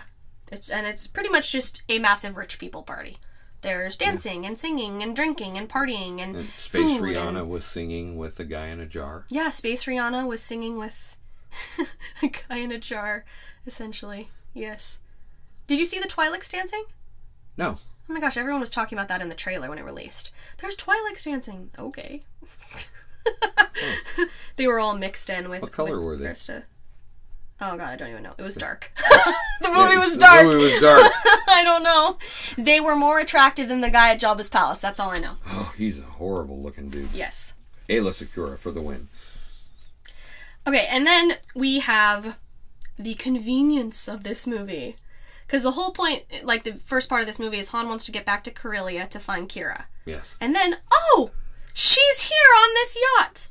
It's pretty much just a massive rich people party. There's dancing and singing and drinking and partying and Space food Rihanna was singing with a guy in a jar. Yeah, Space Rihanna was singing with a guy in a jar, essentially. Yes. Did you see the Twi'leks dancing? No. Oh my gosh, everyone was talking about that in the trailer when it released. There's Twi'leks dancing. Okay. They were all mixed in with... What color were they? Krista. Oh god, I don't even know. It was dark. The movie was dark. The movie was dark. I don't know. They were more attractive than the guy at Jabba's palace. That's all I know. Oh, he's a horrible looking dude. Yes. Ayla Secura for the win. Okay, and then we have the convenience of this movie. Because the whole point, the first part of this movie is Han wants to get back to Corellia to find Kira. Yes. And then, oh! She's here on this yacht!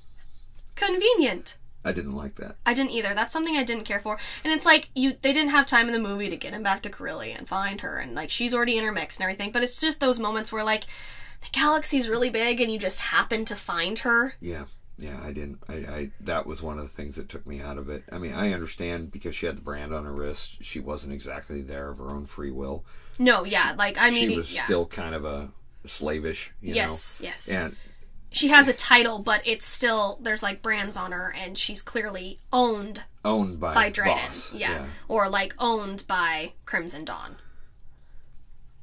Convenient. I didn't like that. I didn't either. That's something I didn't care for. And it's they didn't have time in the movie to get him back to Corellia and find her, and she's already in her mix and everything, but it's just those moments where the galaxy's really big and you just happen to find her. Yeah. Yeah, I didn't. That was one of the things that took me out of it. I mean, I understand because she had the brand on her wrist. She wasn't exactly there of her own free will. No, yeah, she was still kind of a slavish, you know. Yes. And she has a title, but it's still, there's brands on her, and she's clearly owned by Dryden. Boss. Yeah. Or owned by Crimson Dawn.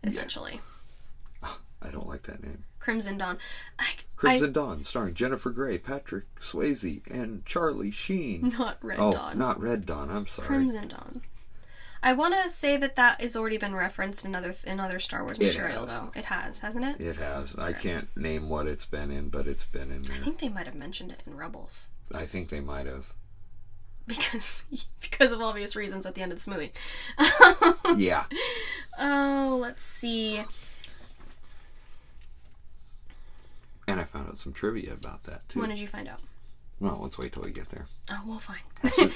Essentially. Yeah. I don't like that name. Crimson Dawn. Crimson Dawn, starring Jennifer Grey, Patrick Swayze, and Charlie Sheen. Not Red Dawn. Oh, not Red Dawn, I'm sorry. Crimson Dawn. I want to say that has already been referenced in other Star Wars material, though. It has, hasn't it? It has. I can't name what it's been in, but it's been in there. I think they might have mentioned it in Rebels. I think they might have. Because of obvious reasons at the end of this movie. Yeah. Oh, let's see. And I found out some trivia about that, too. When did you find out? Well, let's wait till we get there. Oh, well, fine.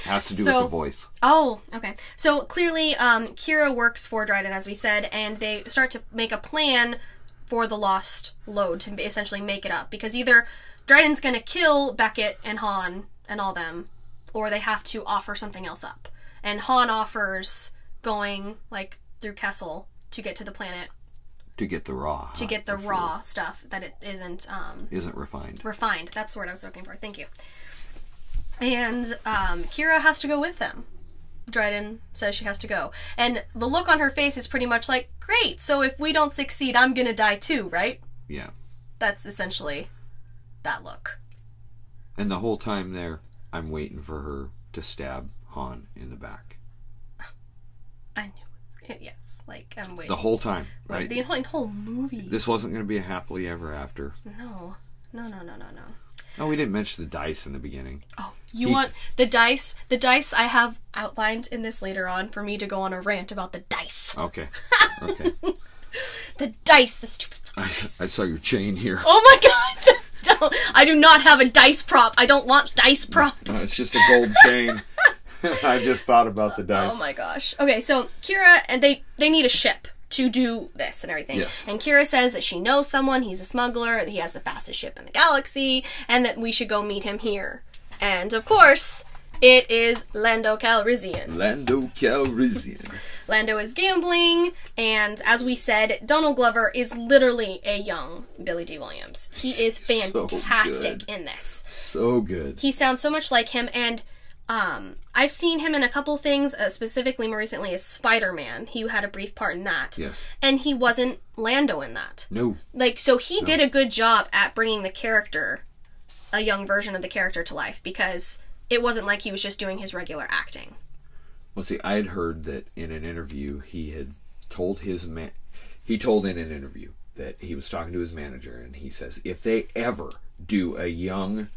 Has to do with the voice. Oh, okay. So, clearly, Kira works for Dryden, as we said, and they start to make a plan for the lost load to essentially make it up. Because either Dryden's going to kill Beckett and Han and all them, or they have to offer something else up. And Han offers going, like, through Kessel to get to the planet. To get the raw. To get the raw stuff that it isn't... isn't refined. Refined. That's the word I was looking for. Thank you. And Kira has to go with them. Dryden says she has to go. And the look on her face is pretty much like, great, so if we don't succeed, I'm gonna die too, right? Yeah. That's essentially that look. And the whole time there, I'm waiting for her to stab Han in the back. I knew it. Yes. Like, I'm waiting. The whole time, right? The whole movie. This wasn't going to be a happily ever after. No. Oh, we didn't mention the dice in the beginning. Oh, you want the dice? The dice I have outlined in this later on for me to go on a rant about the dice. Okay. The dice, the stupid dice. I saw your chain here. Oh my god! I do not have a dice prop. I don't want dice prop. No, it's just a gold chain. I just thought about the dice. Oh my gosh. Okay, so Kira, and they need a ship to do this and everything. Yes. And Kira says that she knows someone, he's a smuggler, that he has the fastest ship in the galaxy, and that we should go meet him here. And of course, it is Lando Calrissian. Lando is gambling, and as we said, Donald Glover is literally a young Billy D. Williams. He is fantastic in this. So good. He sounds so much like him, and I've seen him in a couple things, specifically more recently as Spider-Man. He had a brief part in that. Yes. And he wasn't Lando in that. No. So he did a good job at bringing the character, a young version of the character, to life, because it wasn't like he was just doing his regular acting. Well, see, I had heard that in an interview he had told he told in an interview that he was talking to his manager, and he says, if they ever do a young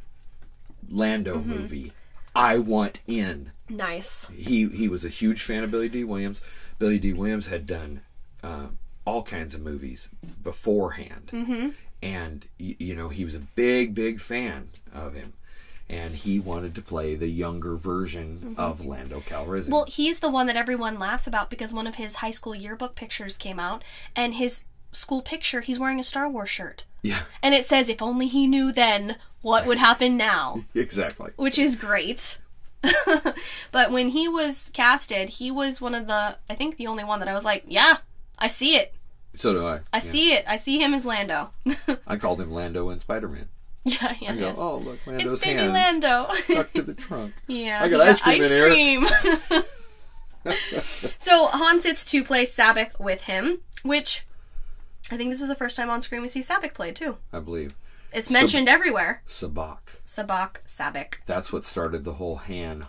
Lando movie, I want in. Nice. He was a huge fan of Billy D. Williams. Billy D. Williams had done all kinds of movies beforehand. Mm-hmm. And, he was a big fan of him. And he wanted to play the younger version of Lando Calrissian. Well, he's the one that everyone laughs about because one of his high school yearbook pictures came out, and his school picture, he's wearing a Star Wars shirt. Yeah. And it says, if only he knew then what would happen now. Exactly. Which is great. But when he was casted, he was one of I think the only one that I was like, yeah, I see it. So do I. I see it. I see him as Lando. I called him Lando in Spider-Man. Yeah. I go, oh, look, Lando's it's baby hands Lando. stuck to the trunk. Yeah. I got ice cream in here. So Han sits to play Sabak with him, which I think this is the first time on screen we see Sabak played, too. I believe. It's mentioned everywhere. Sabak. Sabak. That's what started the whole Han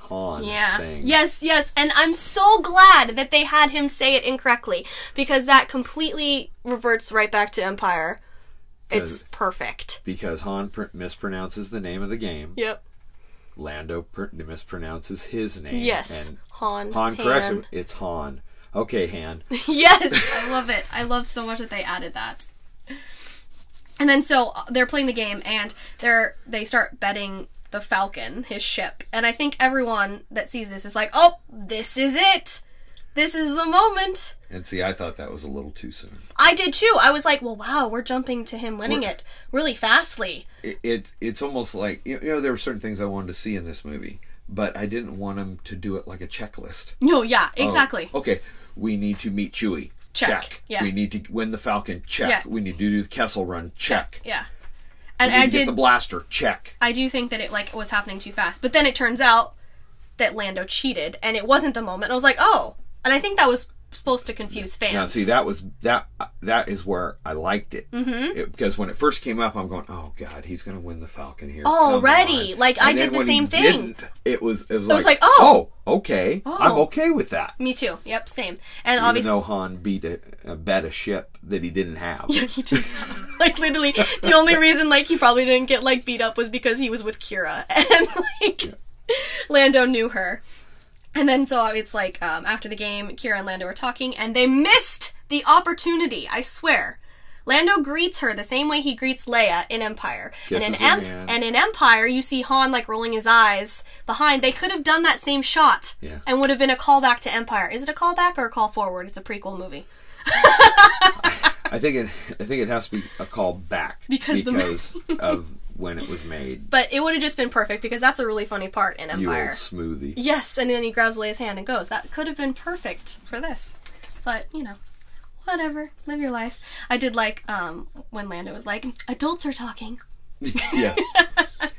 thing. Yes. And I'm so glad that they had him say it incorrectly, because that completely reverts right back to Empire. It's perfect. Because Han mispronounces the name of the game. Yep. Lando mispronounces his name. Yes. And Han corrects him. It's Han. Okay, Han. Yes, I love it. I love so much that they added that. And then so they're playing the game, and they start betting the Falcon, his ship. And I think everyone that sees this is like, oh, this is it. This is the moment. And see, I thought that was a little too soon. I did too. I was like, well, wow, we're jumping to him winning it really fastly. It's almost like, there were certain things I wanted to see in this movie, but I didn't want him to do it like a checklist. No, yeah, exactly. Oh, okay, we need to meet Chewie. Check. Yeah. We need to win the Falcon. Check. Yeah. We need to do the Kessel Run. Check. Yeah. And I did get the blaster. Check. I do think that it was happening too fast, but then it turns out that Lando cheated, and it wasn't the moment. I was like, oh, and I think that was supposed to confuse fans. Now, see, that is where I liked it. Because when it first came up, I'm going, oh god, he's going to win the Falcon here. Already, like I did the same thing. It was like, oh, okay, I'm okay with that. Me too. Yep, same. And even obviously, though Han bet a ship that he didn't have. Yeah, he did. Like literally, the only reason like he probably didn't get like beat up was because he was with Kira, and like Lando knew her. And then so it's like after the game, Kira and Lando were talking, and they missed the opportunity. I swear. Lando greets her the same way he greets Leia in Empire. Kisses and in Empire, you see Han like rolling his eyes behind. They could have done that same shot and would have been a callback to Empire. Is it a callback or a call forward? It's a prequel movie. I think it has to be a call back because of when it was made. But it would have just been perfect because that's a really funny part in Empire. You old smoothie. Yes, and then he grabs Leia's hand and goes. That could have been perfect for this. But, you know, whatever. Live your life. I did like when Lando was like, adults are talking. Yes.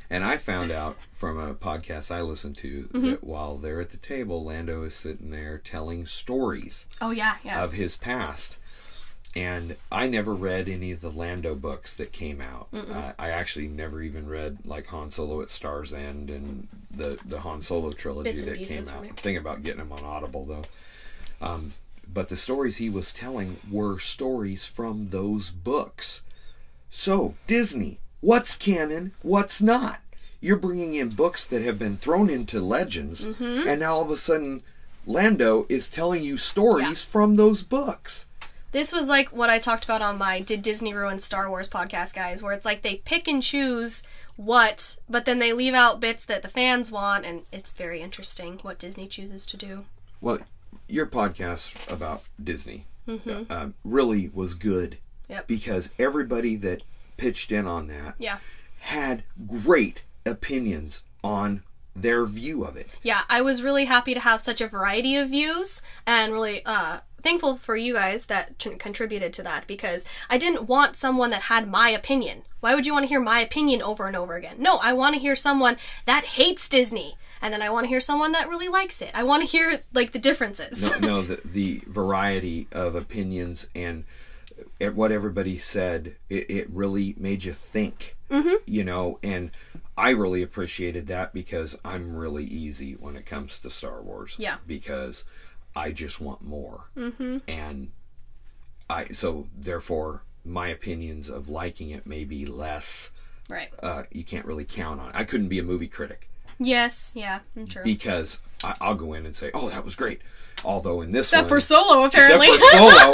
And I found out from a podcast I listened to that while they're at the table, Lando is sitting there telling stories of his past. And I never read any of the Lando books that came out. I actually never even read like Han Solo at Star's End and the Han Solo trilogy that came out. I'm thinking about getting them on Audible though. But the stories he was telling were stories from those books. So, Disney, what's canon, what's not? You're bringing in books that have been thrown into legends, and now all of a sudden Lando is telling you stories from those books. This was like what I talked about on my Did Disney Ruin Star Wars podcast, guys, where it's like they pick and choose but then they leave out bits that the fans want, and it's very interesting what Disney chooses to do. Well, your podcast about Disney really was good because everybody that pitched in on that had great opinions on their view of it. Yeah, I was really happy to have such a variety of views, and really thankful for you guys that contributed to that, because I didn't want someone that had my opinion. Why would you want to hear my opinion over and over again? No, I want to hear someone that hates Disney, and then I want to hear someone that really likes it. I want to hear like the differences. No, the variety of opinions and what everybody said, it really made you think, you know, and I really appreciated that because I'm really easy when it comes to Star Wars. Yeah. Because I just want more. And so therefore my opinions of liking it may be less. Right. You can't really count on it. I couldn't be a movie critic. Yes, yeah, true. Because I'll go in and say, oh, that was great. Although in this except for Solo, apparently. Except for Solo.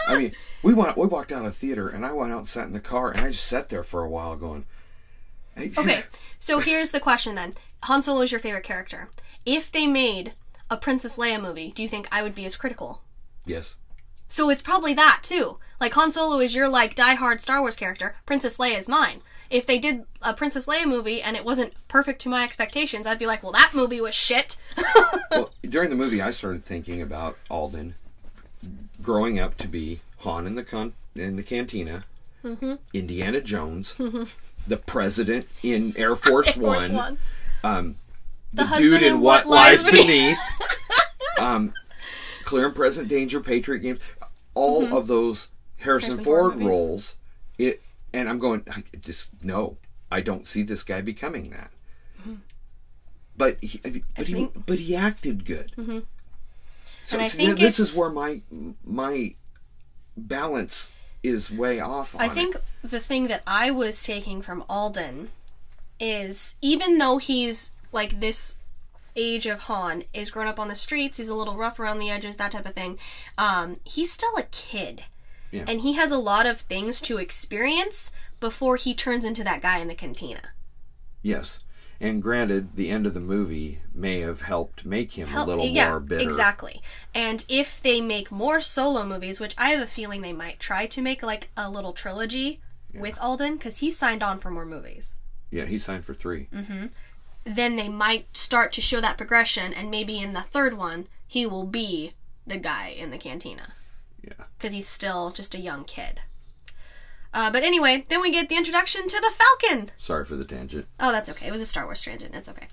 I mean, we walked out of the theater, and I went out and sat in the car, and I just sat there for a while going, hey. Okay, so here's the question then. Han Solo is your favorite character. If they made a Princess Leia movie, do you think I would be as critical? Yes. So it's probably that, too. Like, Han Solo is your, like, diehard Star Wars character. Princess Leia is mine. If they did a Princess Leia movie and it wasn't perfect to my expectations, I'd be like, well, that movie was shit. Well, during the movie, I started thinking about Alden growing up to be Han in the cantina, Indiana Jones, the president in Air Force One, the dude in What Lies Beneath, Clear and Present Danger, Patriot Games, all of those Harrison Ford roles. And I'm going, I don't see this guy becoming that. But he acted good. So, and I think this is where my balance is way off on I think the thing that I was taking from Alden is, even though he's like this age of Han, is grown up on the streets, he's a little rough around the edges, that type of thing, he's still a kid. Yeah. And he has a lot of things to experience before he turns into that guy in the cantina. Yes. And granted, the end of the movie may have helped make him a little more bitter. Exactly. And if they make more Solo movies, which I have a feeling they might try to make like a little trilogy with Alden, because he signed on for more movies. Yeah, he signed for 3. Then they might start to show that progression, and maybe in the third one, he will be the guy in the cantina. Yeah. Because he's still just a young kid. But anyway, then we get the introduction to the Falcon. Sorry for the tangent. Oh, that's okay. It was a Star Wars tangent. It's okay.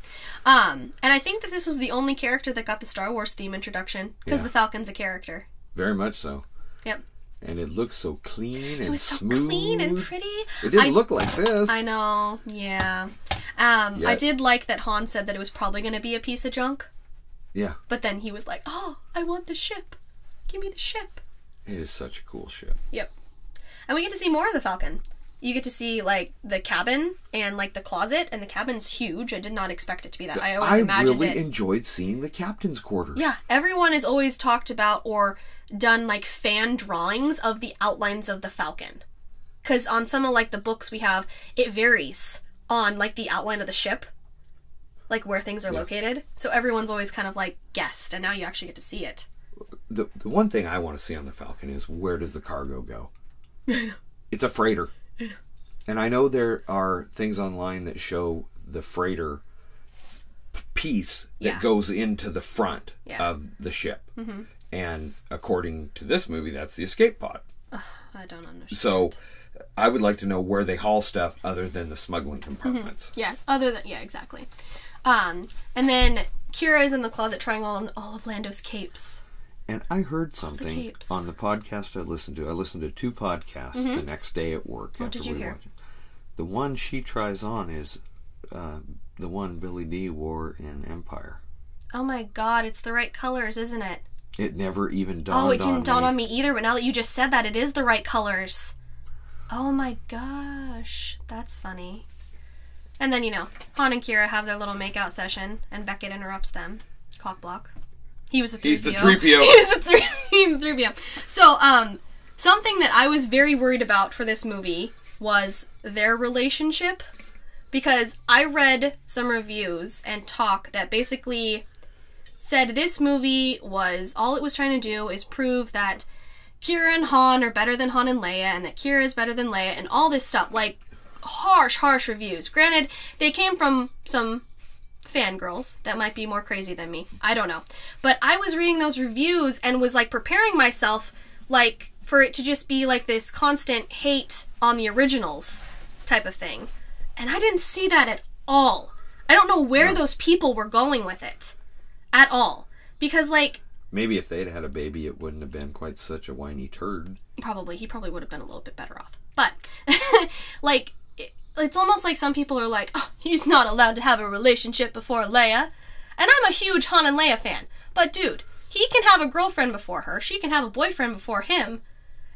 And I think that this was the only character that got the Star Wars theme introduction, because the Falcon's a character. Very much so. Yep. And it looks so clean and It was so smooth. clean and pretty. It didn't look like this. I know, yeah. I did like that Han said that it was probably going to be a piece of junk. Yeah. But then he was like, oh, I want the ship. Give me the ship. It is such a cool ship. Yep. And we get to see more of the Falcon. You get to see, like, the cabin and, like, the closet, and the cabin's huge. I did not expect it to be that. I always imagined it. I really enjoyed seeing the captain's quarters. Yeah, everyone has always talked about or done, like, fan drawings of the outlines of the Falcon. Because on some of, like, the books we have, it varies on, like, the outline of the ship. Like, where things are located. So everyone's always kind of, like, guessed, and now you actually get to see it. The one thing I want to see on the Falcon is, where does the cargo go? It's a freighter. And I know there are things online that show the freighter piece that goes into the front of the ship. Mm-hmm. And according to this movie, that's the escape pod. I don't understand. So I would like to know where they haul stuff other than the smuggling compartments. Mm-hmm. Yeah, exactly. And then Kira is in the closet trying on all of Lando's capes. And I heard something on the podcast I listened to. I listened to 2 podcasts the next day at work. What did you hear? The one she tries on is the one Billy D wore in Empire. Oh my god, it's the right colors, isn't it? It never even dawned on me. Oh, it didn't dawn on me either, but now that you just said that, it is the right colors. Oh my gosh, that's funny. And then, Han and Kira have their little makeout session, and Beckett interrupts them. Cock block. He was a 3PO. He's the 3PO. He's the 3PO. So, something that I was very worried about for this movie was their relationship. Because I read some reviews and talk that basically said this movie all it was trying to do is prove that Kira and Han are better than Han and Leia, and that Kira is better than Leia, and all this stuff. Like, harsh reviews. Granted, they came from some fangirls that might be more crazy than me. I don't know. But I was reading those reviews and was, like, preparing myself, like, for it to just be, like, this constant hate on the originals type of thing. And I didn't see that at all. I don't know where those people were going with it. At all. Because, like... Maybe if they'd had a baby, it wouldn't have been quite such a whiny turd. Probably. He probably would have been a little bit better off. But, like... It's almost like some people are like, oh, he's not allowed to have a relationship before Leia. And I'm a huge Han and Leia fan. But dude, he can have a girlfriend before her. She can have a boyfriend before him.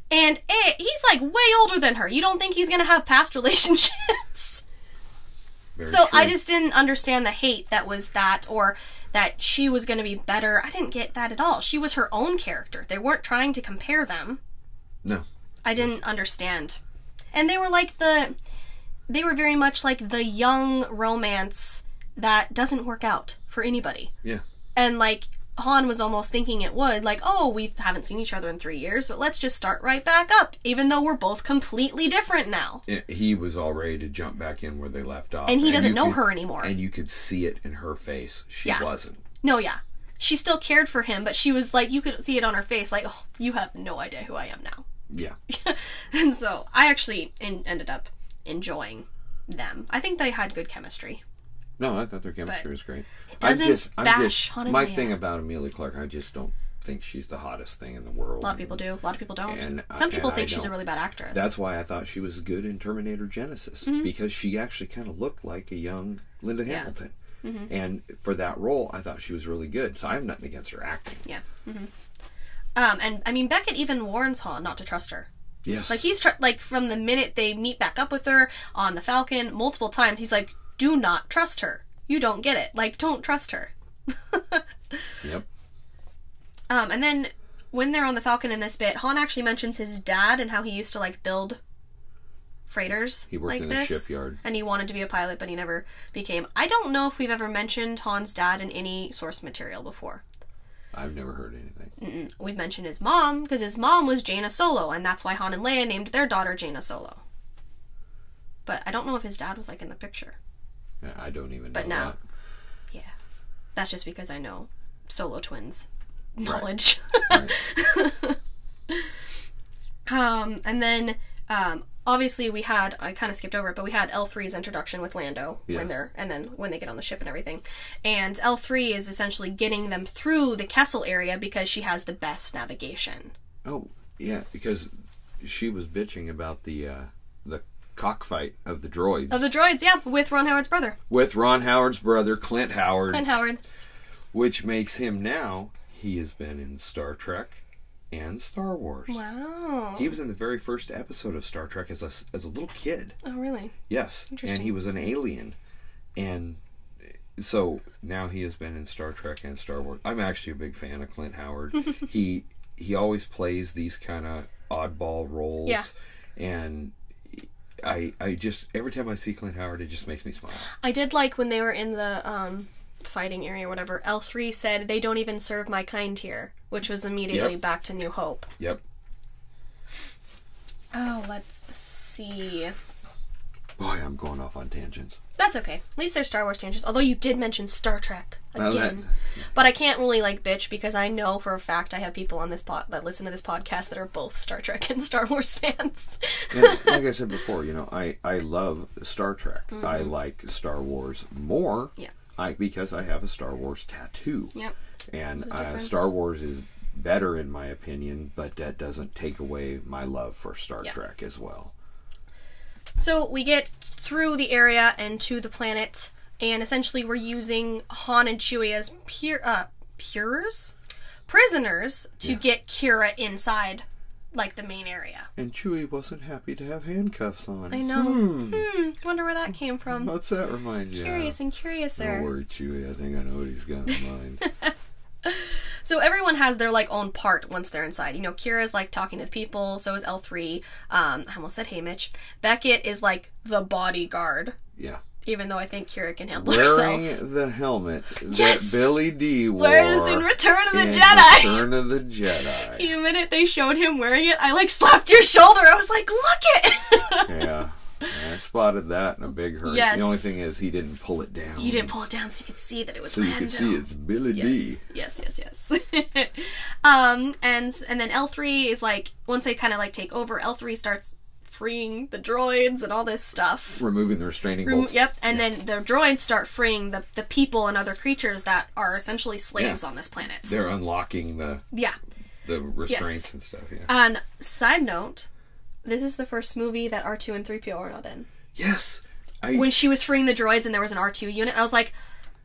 And he's like way older than her. You don't think he's going to have past relationships? Very so true. I just didn't understand the hate that was that, or that she was going to be better. I didn't get that at all. She was her own character. They weren't trying to compare them. No. I didn't understand. And they were like they were very much like the young romance that doesn't work out for anybody. Yeah. And, like, Han was almost thinking it would. Like, oh, we haven't seen each other in 3 years, but let's just start right back up, even though we're both completely different now. He was all ready to jump back in where they left off. And he doesn't know her anymore. And you could see it in her face. She wasn't. No, yeah. She still cared for him, but she was like, you could see it on her face, like, oh, you have no idea who I am now. Yeah. And so, I actually ended up enjoying them. I think they had good chemistry. No, I thought their chemistry was great. It doesn't bash Han and my Leia. thing about Emilia Clarke, I just don't think she's the hottest thing in the world. A lot of people do. A lot of people don't. And some people think she's a really bad actress. That's why I thought she was good in Terminator Genesis, because she actually kind of looked like a young Linda Hamilton. Mm-hmm. And for that role, I thought she was really good. So I have nothing against her acting. Yeah. Mm-hmm. And I mean, Beckett even warns Han not to trust her. Yes. Like, he's like, from the minute they meet back up with her on the Falcon, multiple times, he's like, do not trust her. You don't get it. Like, don't trust her. Yep. And then, when they're on the Falcon in this bit, Han actually mentions his dad and how he used to, like, build freighters. He worked like in this, the shipyard. And he wanted to be a pilot, but he never became. I don't know if we've ever mentioned Han's dad in any source material before. I've never heard anything. We've mentioned his mom, because his mom was Jaina Solo, and that's why Han and Leia named their daughter Jaina Solo. But I don't know if his dad was, like, in the picture. Yeah, I don't even know But now, that. Yeah. That's just because I know Solo twins knowledge. Right. And then, obviously we had, I kind of skipped over it, but we had L3's introduction with Lando and then when they get on the ship and everything. And L3 is essentially getting them through the Kessel area because she has the best navigation. Oh, yeah, because she was bitching about the cockfight of the droids. Of the droids, yeah, with Ron Howard's brother. With Ron Howard's brother, Clint Howard. Clint Howard. Which makes him now, he has been in Star Trek and Star Wars. Wow. He was in the very first episode of Star Trek as a little kid. Oh, really? Yes. And he was an alien. And so now he has been in Star Trek and Star Wars. I'm actually a big fan of Clint Howard. He always plays these kind of oddball roles. Yeah. And I just, every time I see Clint Howard, it just makes me smile. I did like when they were in the fighting area or whatever, L3 said, "They don't even serve my kind here," which was immediately back to New Hope. Yep. Oh, let's see. Boy, I'm going off on tangents. That's okay. At least there's Star Wars tangents. Although you did mention Star Trek again. Well, but I can't really bitch because I know for a fact I have people on this that listen to this podcast that are both Star Trek and Star Wars fans. And like I said before, I love Star Trek. Mm-hmm. I like Star Wars more. Yeah. Because I have a Star Wars tattoo. Yep. And Star Wars is better in my opinion, but that doesn't take away my love for Star Trek as well. So we get through the area and to the planet, and essentially we're using Han and Chewie as prisoners to get Kira inside, the main area. And Chewie wasn't happy to have handcuffs on. I know. Wonder where that came from. What's that remind you? Curious and curiouser. Don't worry, Chewie. I think I know what he's got in mind. So everyone has their own part once they're inside. Kira's talking to the people, so is L3. I almost said hey Mitch. Beckett is the bodyguard. Yeah. Even though I think Kira can handle herself. Wearing the helmet that Billy D wore. Wears in Return of the Jedi. Return of the Jedi. The minute they showed him wearing it, I slapped your shoulder. I was like, look it! Yeah. I spotted that in a big hurry. Yes. The only thing is he didn't pull it down. He didn't pull it down so you could see that it was so Lando. You could see it's Billy D. Yes. And then L3 is once they kind of take over, L3 starts freeing the droids and all this stuff. Removing the restraining bolts. Yep. And then the droids start freeing the people and other creatures that are essentially slaves on this planet. They're unlocking the restraints and stuff. Yeah. And side note, this is the first movie that R2 and 3PO are not in. Yes. When she was freeing the droids and there was an R2 unit, I was like,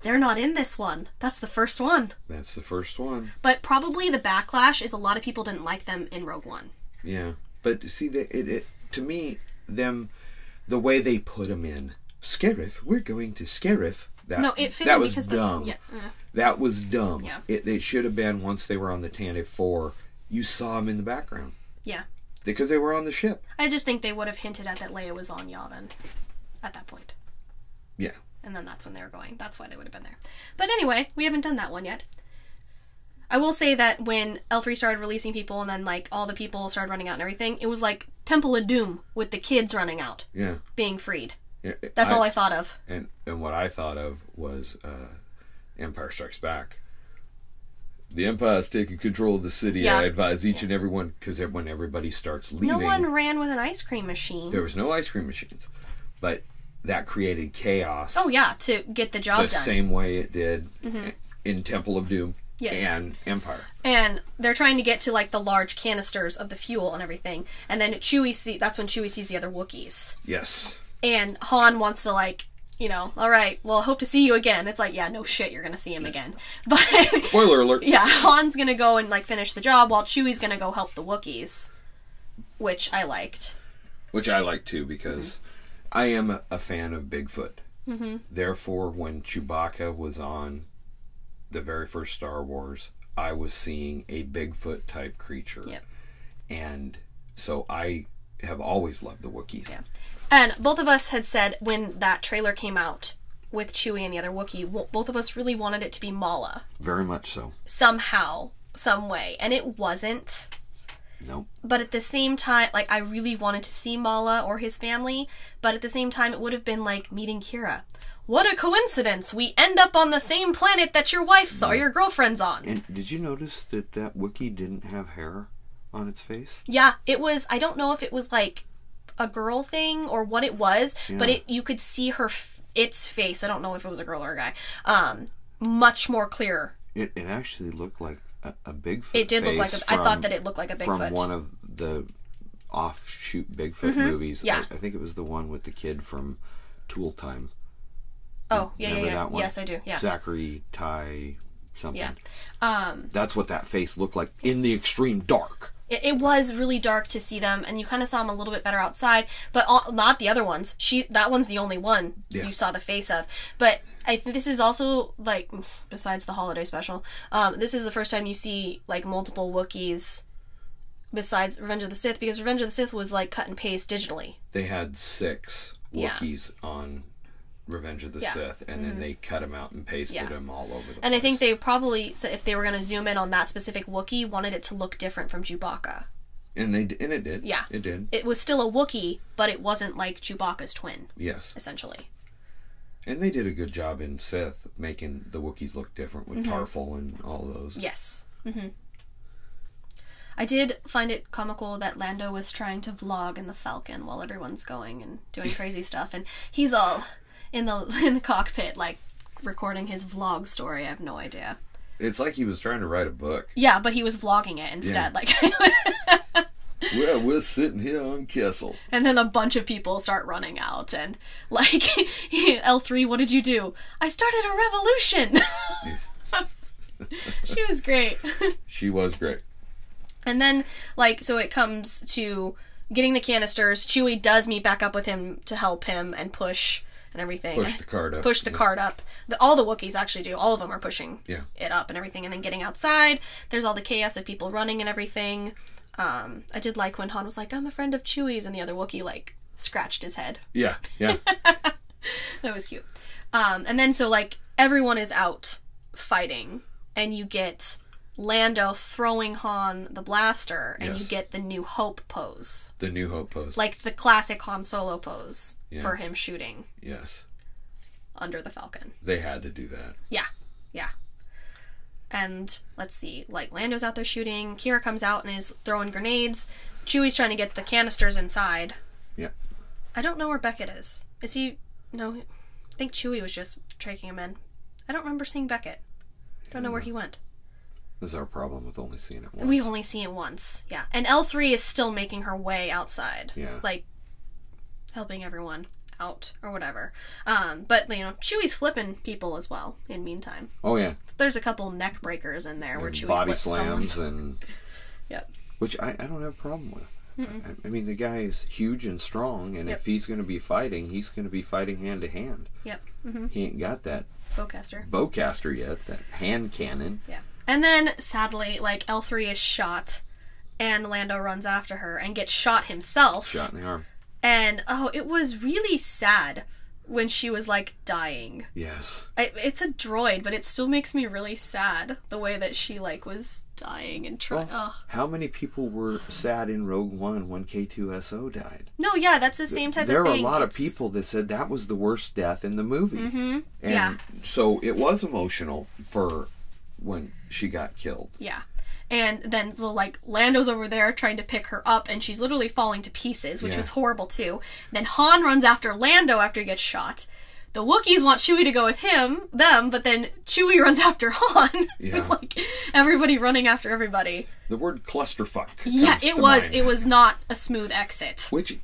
they're not in this one. That's the first one. That's the first one. But probably the backlash is a lot of people didn't like them in Rogue One. Yeah. But see, to me, the way they put them in, Scarif, we're going to Scarif. That was dumb. That was dumb. Yeah. It should have been once they were on the Tantive 4, you saw them in the background. Yeah. Because they were on the ship. I just think they would have hinted at that Leia was on Yavin at that point. Yeah. And then that's when they were going. That's why they would have been there. But anyway, we haven't done that one yet. I will say that when L3 started releasing people and then all the people started running out and everything, it was like Temple of Doom with the kids running out. Yeah. Being freed. Yeah, that's all I thought of. And what I thought of was Empire Strikes Back. The Empire's taking control of the city. Yeah. I advise each and every one, because when everybody starts leaving... No one ran with an ice cream machine. There was no ice cream machines. But that created chaos. Oh, yeah, to get the job done. The same way it did in Temple of Doom and Empire. And they're trying to get to, the large canisters of the fuel and everything. And then that's when Chewie sees the other Wookiees. Yes. And Han wants to, all right, well, hope to see you again. It's yeah, no shit, you're going to see him again. But spoiler alert. Yeah, Han's going to go and, finish the job while Chewie's going to go help the Wookiees. Which I liked. Which I liked, too, because I am a fan of Bigfoot. Mm-hmm. Therefore, when Chewbacca was on the very first Star Wars, I was seeing a Bigfoot-type creature. Yep. And so I have always loved the Wookiees. Yeah. And both of us had said when that trailer came out with Chewie and the other Wookiee, both of us really wanted it to be Mala. Very much so. Somehow, some way. And it wasn't. Nope. But at the same time, I really wanted to see Mala or his family, but at the same time, it would have been like meeting Kira. What a coincidence! We end up on the same planet that your wife saw your girlfriends on. And did you notice that Wookiee didn't have hair on its face? Yeah, it was, I don't know if it was a girl thing or what it was, Yeah. but you could see its face. I don't know if it was a girl or a guy. Much more clear. It actually looked like a Bigfoot. It did look like I thought that it looked like a Bigfoot. From one of the offshoot Bigfoot movies. Yeah. I think it was the one with the kid from Tool Time. Oh, yeah, Remember yeah. that one? Yes, I do. Yeah. Zachary Ty something. Yeah. That's what that face looked like in the extreme dark. It was really dark to see them, and you kind of saw them a little bit better outside, but not the other ones. That one's the only one you saw the face of. But I think this is also, like, besides the holiday special, this is the first time you see, like, multiple Wookiees besides Revenge of the Sith, because Revenge of the Sith was, like, cut and paste digitally. They had 6 Wookiees on Revenge of the Sith, and then they cut them out and pasted them all over the place. And I think they probably, so if they were going to zoom in on that specific Wookiee, wanted it to look different from Chewbacca. And it did. Yeah. It did. It was still a Wookiee, but it wasn't like Chewbacca's twin. Yes. Essentially. And they did a good job in Sith making the Wookiees look different with Tarful and all those. Yes. I did find it comical that Lando was trying to vlog in the Falcon while everyone's going and doing crazy stuff, and he's all in the cockpit, like, recording his vlog story. I have no idea. It's like he was trying to write a book. Yeah, but he was vlogging it instead. Like, well, we're sitting here on Kessel. And then a bunch of people start running out, and, like, L3, what did you do? I started a revolution! She was great. She was great. And then, like, so it comes to getting the canisters. Chewie does meet back up with him to help him and push and everything. Push the cart up. Push the cart up. All the Wookiees actually do. All of them are pushing it up and everything. And then getting outside, there's all the chaos of people running and everything. I did like when Han was like, I'm a friend of Chewie's, and the other Wookiee, like, scratched his head. Yeah. That was cute. And then, so, like, everyone is out fighting, and you get Lando throwing Han the blaster, and you get the New Hope pose. The New Hope pose. Like the classic Han Solo pose for him shooting. Yes. Under the Falcon. They had to do that. Yeah. And, let's see, like, Lando's out there shooting, Kira comes out and is throwing grenades, Chewie's trying to get the canisters inside. Yeah. I don't know where Beckett is. Is he... No, I think Chewie was just taking him in. I don't remember seeing Beckett. I don't know where he went. This is our problem with only seeing it once. We only see it once, yeah. And L3 is still making her way outside. Yeah. Like, helping everyone out, or whatever. But, you know, Chewie's flipping people as well, in meantime. Oh, yeah. There's a couple neck breakers in there where Chewie body flips slams someone. and... Yep. Which I don't have a problem with. I mean, the guy is huge and strong, and if he's going to be fighting, he's going to be fighting hand to hand. Yep. He ain't got that bowcaster yet, that hand cannon. Yeah. And then, sadly, like, L3 is shot, and Lando runs after her and gets shot himself. Shot in the arm. And, it was really sad when she was, like, dying. Yes. It's a droid, but it still makes me really sad, the way that she, like, was dying and trying. Well, how many people were sad in Rogue One when K2SO died? No, yeah, that's the same type of thing. There were a lot of people that said that was the worst death in the movie. And so it was emotional for when she got killed. Yeah. And then, like, Lando's over there trying to pick her up, and she's literally falling to pieces, which was horrible, too. Then Han runs after Lando after he gets shot. The Wookiees want Chewie to go with them, but then Chewie runs after Han. It was like everybody running after everybody. The word clusterfuck. Yeah, it was. It was not a smooth exit. Which,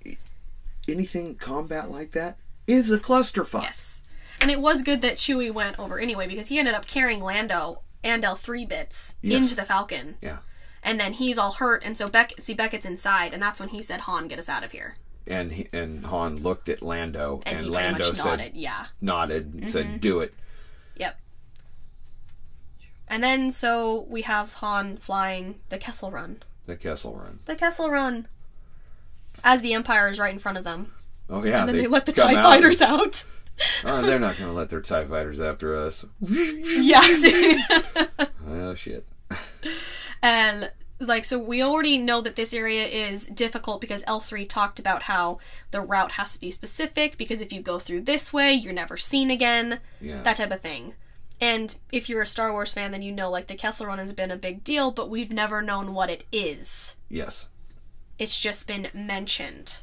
anything combat like that is a clusterfuck. Yes. And it was good that Chewie went over anyway, because he ended up carrying Lando and L3 bits into the Falcon. Yeah. And then he's all hurt, and so Beckett's inside, and that's when he said, Han, get us out of here. And Han looked at Lando, and he Lando pretty much said, nodded, and said, do it. Yep. And then, so, we have Han flying the Kessel Run. The Kessel Run. The Kessel Run. As the Empire is right in front of them. Oh, yeah. And then they let the TIE fighters out. Oh, they're not going to let their TIE fighters after us. Yes. Oh, shit. And, like, so we already know that this area is difficult because L3 talked about how the route has to be specific, because if you go through this way, you're never seen again. Yeah. That type of thing. And if you're a Star Wars fan, then you know, like, the Kessel Run has been a big deal, but we've never known what it is. Yes. It's just been mentioned.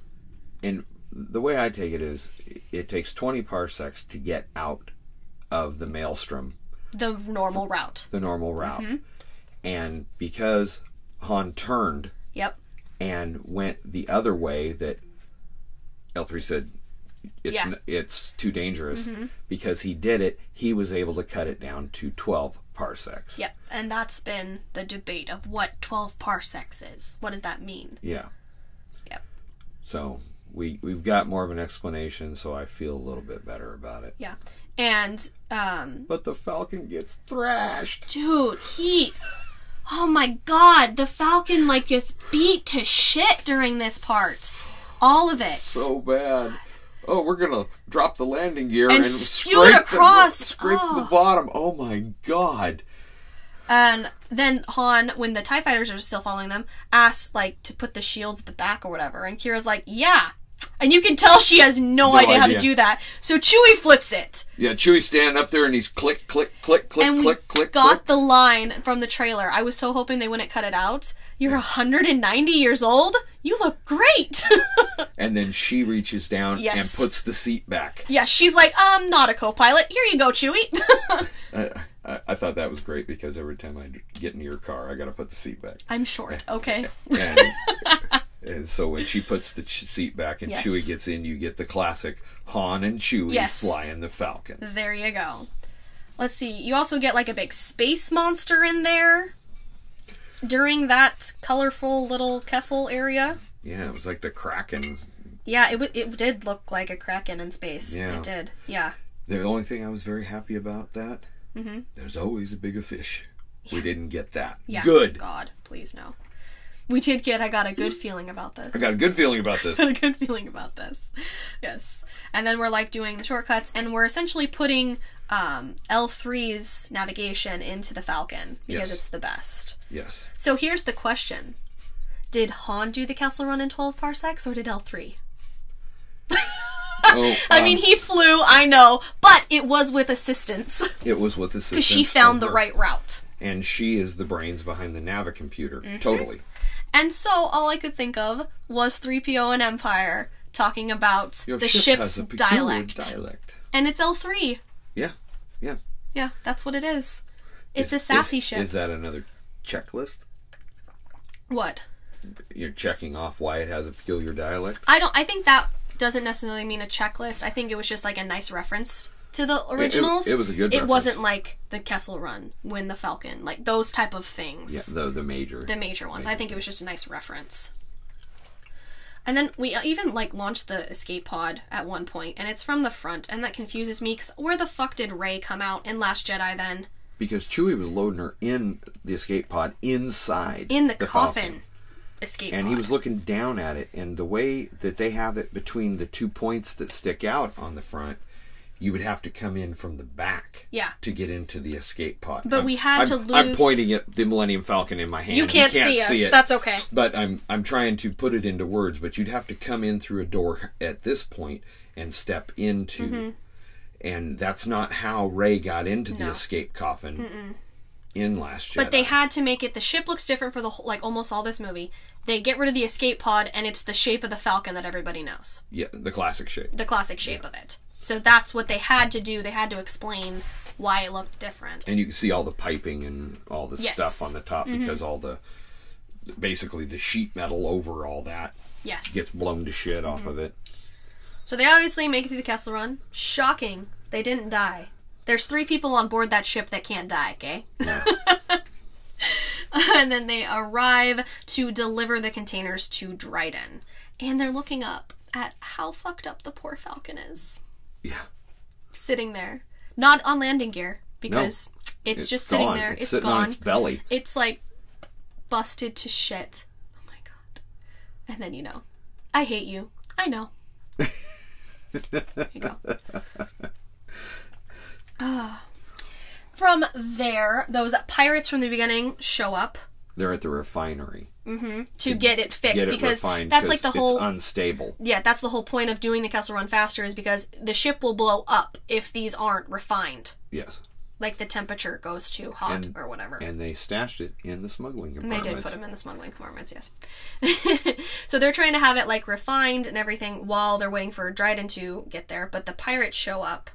And the way I take it is, it takes 20 parsecs to get out of the maelstrom. The normal route. The normal route. And because Han turned and went the other way that L3 said it's too dangerous, because he did it, he was able to cut it down to 12 parsecs. Yep, and that's been the debate of what 12 parsecs is. What does that mean? Yeah. Yep. So we've got more of an explanation, so I feel a little bit better about it. Yeah. And but the Falcon gets thrashed. Dude, oh my god, the Falcon like just beat to shit during this part. All of it. So bad. Oh, we're gonna drop the landing gear and scrape across. The bottom. Oh my god. And then Han, when the TIE fighters are still following them, asks like to put the shields at the back or whatever, and Kira's like, yeah. And you can tell she has no idea how to do that. So Chewie flips it. Yeah, Chewie's standing up there and he's click, click, click, click, and click, click. Got the line from the trailer. I was so hoping they wouldn't cut it out. You're 190 years old? You look great. And then she reaches down and puts the seat back. Yeah, she's like, not a co-pilot. Here you go, Chewie. I thought that was great because every time I get in your car, I gotta put the seat back. I'm short, okay. And so when she puts the seat back and Chewie gets in, you get the classic Han and Chewie flying the Falcon. There you go. Let's see. You also get like a big space monster in there during that colorful little Kessel area. Yeah, it was like the Kraken. Yeah, it did look like a Kraken in space. Yeah. It did. Yeah. The only thing I was very happy about that, there's always a bigger fish. Yeah. We didn't get that. Yeah. Good. God, please no. We did get, I got a good feeling about this. I got a good feeling about this. I got a good feeling about this. Yes. And then we're like doing the shortcuts, and we're essentially putting L3's navigation into the Falcon because it's the best. Yes. So here's the question. Did Han do the Kessel Run in 12 parsecs, or did L3? I mean, he flew, I know, but it was with assistance. It was with assistance. Because she found the right route. And she is the brains behind the Navicomputer. Totally. And so all I could think of was 3PO and Empire talking about the ship's dialect. And it's L3. Yeah. Yeah. Yeah, that's what it is. It's a sassy ship. Is that another checklist? What? You're checking off why it has a peculiar dialect? I think that doesn't necessarily mean a checklist. I think it was just like a nice reference to the originals. It was a good reference. It wasn't like the Kessel Run, Win the Falcon, like those type of things. Yeah, the major. The major ones. I think it was just a nice reference. And then we even like launched the escape pod at one point, and it's from the front, and that confuses me because where the fuck did Rey come out in Last Jedi then? Because Chewie was loading her in the escape pod inside in the coffin. Falcon. Escape and pod. He was looking down at it, and the way that they have it between the 2 points that stick out on the front, you would have to come in from the back to get into the escape pod. But we had to lose... I'm pointing at the Millennium Falcon in my hand. You can't see us. It, that's okay. But I'm trying to put it into words, but you'd have to come in through a door at this point and step into... And that's not how Rey got into the escape coffin in Last Jedi. But they had to make it... The ship looks different for the whole, like almost all this movie. They get rid of the escape pod, and it's the shape of the Falcon that everybody knows. Yeah, the classic shape. The classic shape of it. So that's what they had to do. They had to explain why it looked different. And you can see all the piping and all the stuff on the top because all the... Basically, the sheet metal over all that gets blown to shit off of it. So they obviously make it through the Kessel Run. Shocking. They didn't die. There's 3 people on board that ship that can't die, okay? Yeah. And then they arrive to deliver the containers to Dryden. And they're looking up at how fucked up the poor Falcon is. Yeah. Sitting there. Not on landing gear, because it's just sitting there. It's sitting on its belly. It's like busted to shit. Oh my god. And then, I hate you. I know. There you go. From there, those pirates from the beginning show up. They're at the refinery. To get it fixed. Because that's like the whole... It's unstable. Yeah, that's the whole point of doing the Kessel Run faster, is because the ship will blow up if these aren't refined. Yes. like, the temperature goes too hot or whatever. And they stashed it in the smuggling compartments. And they did put them in the smuggling compartments, yes. So they're trying to have it, like, refined and everything while they're waiting for Dryden to get there. But the pirates show up.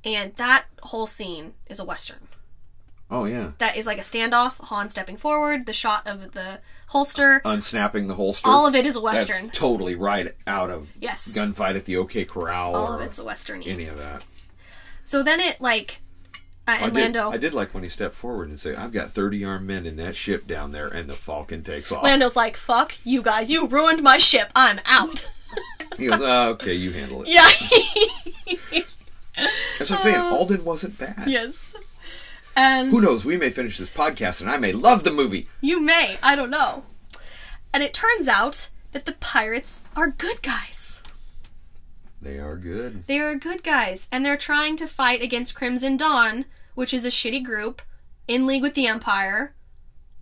And that whole scene is a Western. Oh, yeah. That is like a standoff, Han stepping forward, the shot of the holster. Unsnapping the holster. All of it is a Western. That's totally right out of yes. Gunfight at the OK Corral. All of it's a Western. Any of that. So then it, like... Lando... I did like when he stepped forward and said, I've got 30 armed men in that ship down there, and the Falcon takes off. Lando's like, fuck you guys, you ruined my ship, I'm out. He goes, okay, you handle it. Yeah. That's what I'm saying, Alden wasn't bad. Yes. And who knows, we may finish this podcast and I may love the movie. You may, I don't know. And it turns out that the pirates are good guys. They are good. They are good guys. And they're trying to fight against Crimson Dawn, which is a shitty group, in league with the Empire,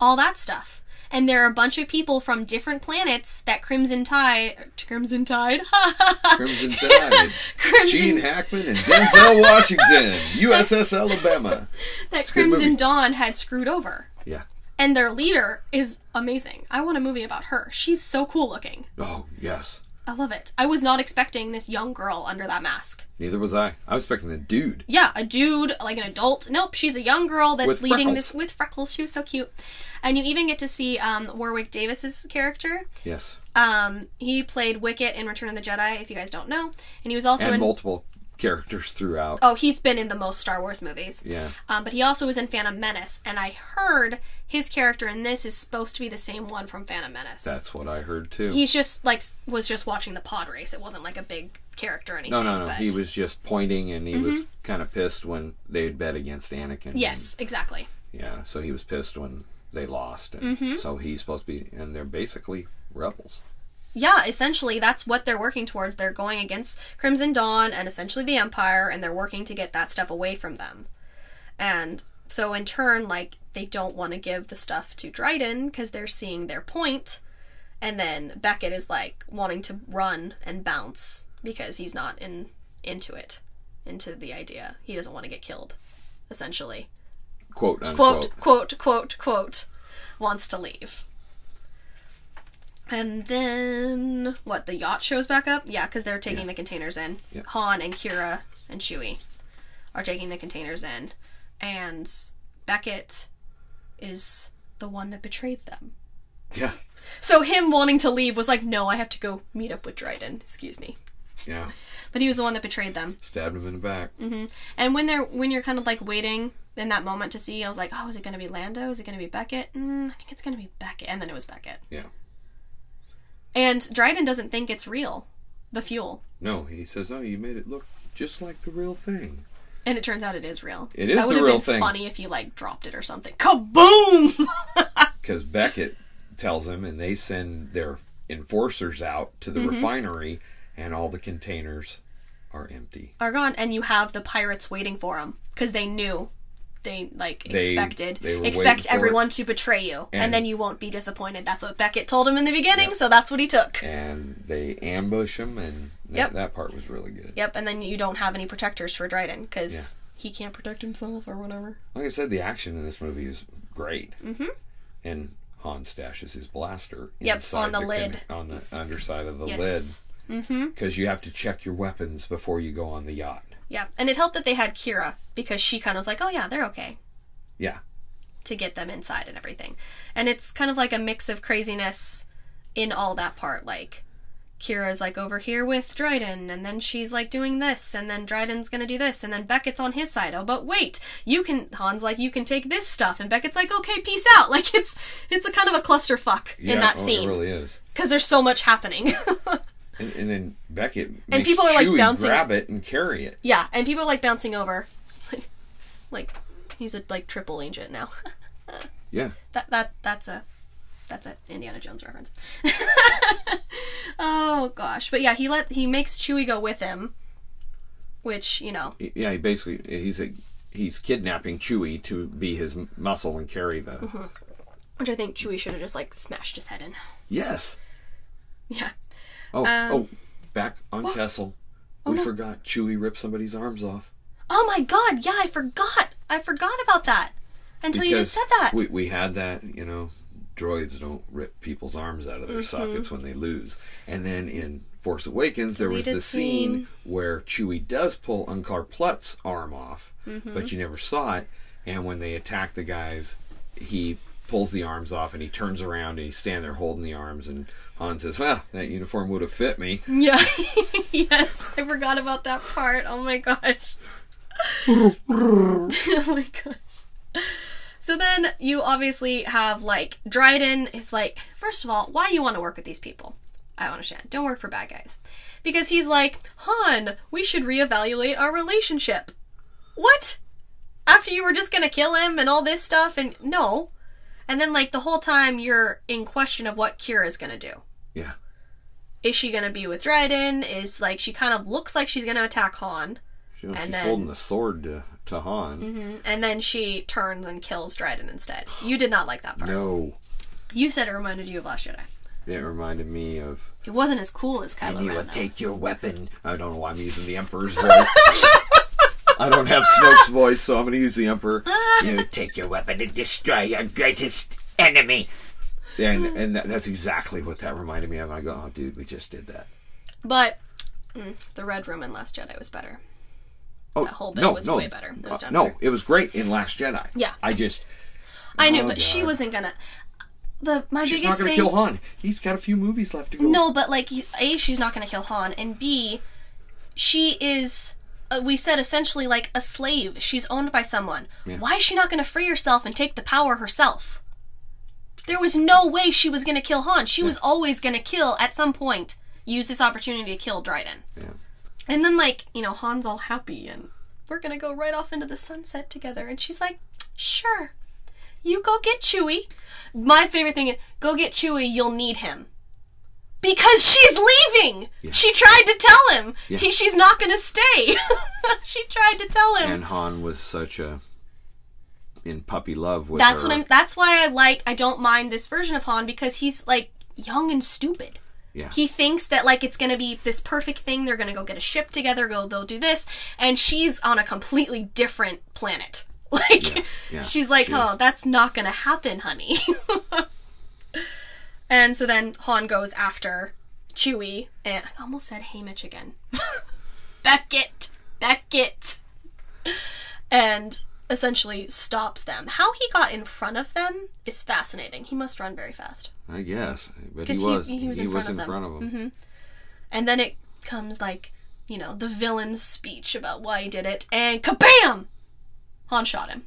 all that stuff. And there are a bunch of people from different planets that Crimson Tide... Crimson Tide? Gene Hackman and Denzel Washington. USS Alabama. That Crimson Dawn had screwed over. Yeah. And their leader is amazing. I want a movie about her. She's so cool looking. Oh, yes. I love it. I was not expecting this young girl under that mask. Neither was I. I was expecting a dude. Yeah, a dude, like an adult. Nope, she's a young girl that's leading freckles. this with freckles. She was so cute. And you even get to see Warwick Davis's character. Yes. He played Wicket in Return of the Jedi, if you guys don't know. And he was also in multiple characters throughout. Oh, he's been in the most Star Wars movies. Yeah. But he also was in Phantom Menace. And I heard his character in this is supposed to be the same one from Phantom Menace. That's what I heard too. He's just was just watching the pod race. It wasn't like a big character or anything. No. But... He was just pointing, and he was kind of pissed when they had bet against Anakin. Yes, exactly. Yeah, so he was pissed when they lost. And so he's supposed to be, and they're basically rebels. Yeah, essentially that's what they're working towards. They're going against Crimson Dawn and essentially the Empire, and they're working to get that stuff away from them. And so in turn, like, they don't want to give the stuff to Dryden because they're seeing their point. And then Beckett is, like, wanting to run and bounce because he's not into the idea. He doesn't want to get killed, essentially. Quote, unquote. Quote, wants to leave. And then, what, the yacht shows back up? Yeah, because they're taking the containers in. Yep. Han and Kira and Chewie are taking the containers in. And Beckett is the one that betrayed them. Yeah. So him wanting to leave was like, no, I have to go meet up with Dryden. Excuse me. Yeah. But he was the one that betrayed them. Stabbed him in the back. Mm-hmm. And when you're kind of like waiting in that moment to see, I was like, oh, is it going to be Lando? Is it going to be Beckett? I think it's going to be Beckett. And then it was Beckett. Yeah. And Dryden doesn't think it's real, the fuel. No, he says, oh, you made it look just like the real thing. And it turns out it is real. It is the real thing. That would have been funny if you, like, dropped it or something. Kaboom! Because Beckett tells him, and they send their enforcers out to the refinery, and all the containers are empty. Are gone, and you have the pirates waiting for them. Because they knew. They expect everyone to betray you, and then you won't be disappointed. That's what Beckett told him in the beginning, so that's what he took. And they ambush him, and that part was really good. Yep, and then you don't have any protectors for Dryden, because he can't protect himself or whatever. Like I said, the action in this movie is great. Mm-hmm. And Han stashes his blaster on the lid. On the underside of the lid. Mm-hmm. Because you have to check your weapons before you go on the yacht. Yeah, and it helped that they had Kira, because she kind of was like, oh yeah, they're okay. Yeah. To get them inside and everything. And it's kind of like a mix of craziness in all that part. Like, Kira's like over here with Dryden, and then she's like doing this, and then Dryden's gonna do this, and then Beckett's on his side. Oh, but wait, Han's like, you can take this stuff, and Beckett's like, okay, peace out. Like, it's a kind of a clusterfuck in that scene. It really is. Because there's so much happening. And then Beckett makes people are like Chewie bouncing, grab it and carry it. Yeah, and people are like bouncing over, like he's a like triple agent now. Yeah. That's a Indiana Jones reference. Oh gosh, but yeah, he makes Chewie go with him, which Yeah, he basically he's kidnapping Chewie to be his muscle and carry the. Mm-hmm. Which I think Chewie should have just like smashed his head in. Yes. Yeah. Back on Kessel. We forgot Chewie ripped somebody's arms off. Oh my god, yeah, I forgot. I forgot about that until you just said that. We had that, you know, droids don't rip people's arms out of their sockets when they lose. And then in Force Awakens, there was the scene where Chewie does pull Unkar Plutt's arm off, but you never saw it. And when they attack the guys, he pulls the arms off and he turns around and he's standing there holding the arms, and Han says, well, that uniform would have fit me. Yeah. Yes, I forgot about that part. Oh my gosh. Oh my gosh. So then you obviously have, like, Dryden is like, first of all, why do you want to work with these people? I understand. Don't work for bad guys. Because he's like, Han, we should reevaluate our relationship. What? After you were just gonna kill him and all this stuff, and no. And then, like, the whole time you're in question of what Kira's gonna do. Yeah. Is she gonna be with Dryden? Is, like, she kind of looks like she's gonna attack Han. She's holding the sword to Han. And then she turns and kills Dryden instead. You did not like that part. No. You said it reminded you of Last Jedi. It reminded me of... It wasn't as cool as Kylo Ren, you though. take your weapon. I don't know why I'm using the Emperor's voice. I don't have Snoke's voice, so I'm going to use the Emperor. You take your weapon and destroy your greatest enemy. And that's exactly what that reminded me of. I go, oh, dude, we just did that. But the Red Room in Last Jedi was better. Oh, that whole bit was way better. It was done better. It was great in Last Jedi. Yeah. I knew, but she wasn't going to... She's not going to kill Han. He's got a few movies left to go. No, but, like, A, she's not going to kill Han, and B, she is, we said, essentially like a slave. She's owned by someone. Yeah. Why is she not going to free herself and take the power herself? There was no way she was going to kill Han. She was always going to kill, at some point, use this opportunity to kill Dryden. Yeah. And then, like, you know, Han's all happy, and we're going to go right off into the sunset together. And she's like, sure. You go get Chewie. My favorite thing is, go get Chewie, you'll need him. Because she's leaving! Yeah. She tried to tell him! Yeah. She's not gonna stay! She tried to tell him. And Han was such in puppy love with her. That's why I don't mind this version of Han, because he's, like, young and stupid. Yeah. He thinks that, like, it's gonna be this perfect thing, they're gonna go get a ship together, they'll do this, and she's on a completely different planet. Like, she's like, oh, that's not gonna happen, honey. And so then Han goes after Chewie, and I almost said Haymitch again. Beckett! And essentially stops them. How he got in front of them is fascinating. He must run very fast. I guess. But he was in front of them. Mm-hmm. And then it comes, like, you know, the villain's speech about why he did it, and kabam! Han shot him.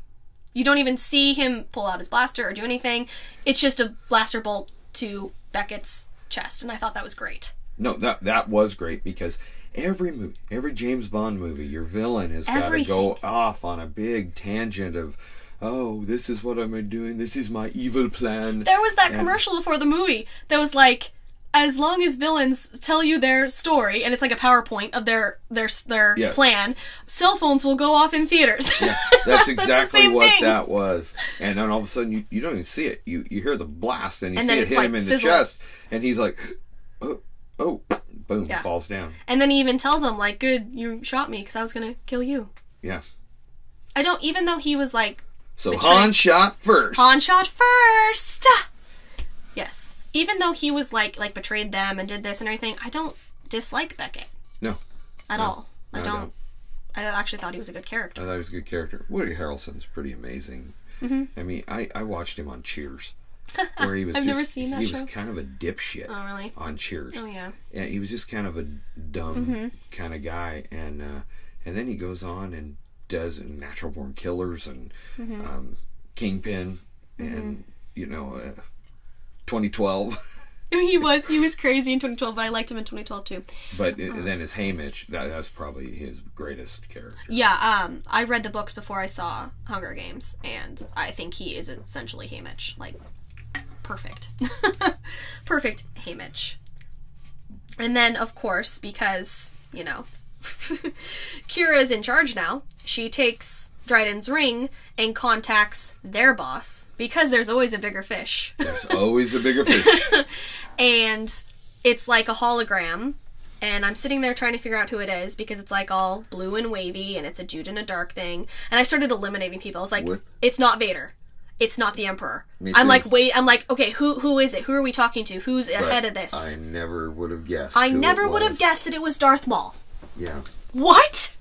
You don't even see him pull out his blaster or do anything. It's just a blaster bolt to Beckett's chest, and I thought that was great. No, that was great, because every James Bond movie, your villain has got to go off on a big tangent of, oh, this is what I'm doing, this is my evil plan. There was that commercial before the movie that was like, as long as villains tell you their story, and it's like a PowerPoint of their plan, cell phones will go off in theaters. Yeah, that's exactly what that was. And then all of a sudden, you don't even see it. You hear the blast, and you see it hit him in the chest, and he's like, oh, boom, falls down. And then he even tells him, like, good, you shot me, because I was going to kill you. Yeah. Even though he was, like... So Han shot first. Yes. Even though he was, like betrayed them and did this and everything, I don't dislike Beckett. No. At all. I don't. I actually thought he was a good character. I thought he was a good character. Woody Harrelson's pretty amazing. Mm-hmm. I mean, I watched him on Cheers. Where he was I've never seen that show. He was kind of a dipshit on Cheers. Oh, yeah. Yeah, he was just kind of a dumb kind of guy. And then he goes on and does Natural Born Killers and Kingpin and, 2012. He was crazy in 2012, but I liked him in 2012 too. But then as Haymitch, that's probably his greatest character. Yeah, I read the books before I saw Hunger Games, and I think he is essentially Haymitch. Like, perfect. Perfect Haymitch. And then, of course, because, Kira's in charge now, she takes Dryden's ring and contacts their boss. Because there's always a bigger fish. There's always a bigger fish. And it's like a hologram And I'm sitting there trying to figure out who it is because it's like all blue and wavy and it's a Jude in a dark thing. And I started eliminating people. I was like, it's not Vader. It's not the Emperor. I'm like, wait, I'm like, okay, who is it? Who are we talking to? Who's ahead of this? I never would have guessed. I never would have guessed that it was Darth Maul. Yeah. What?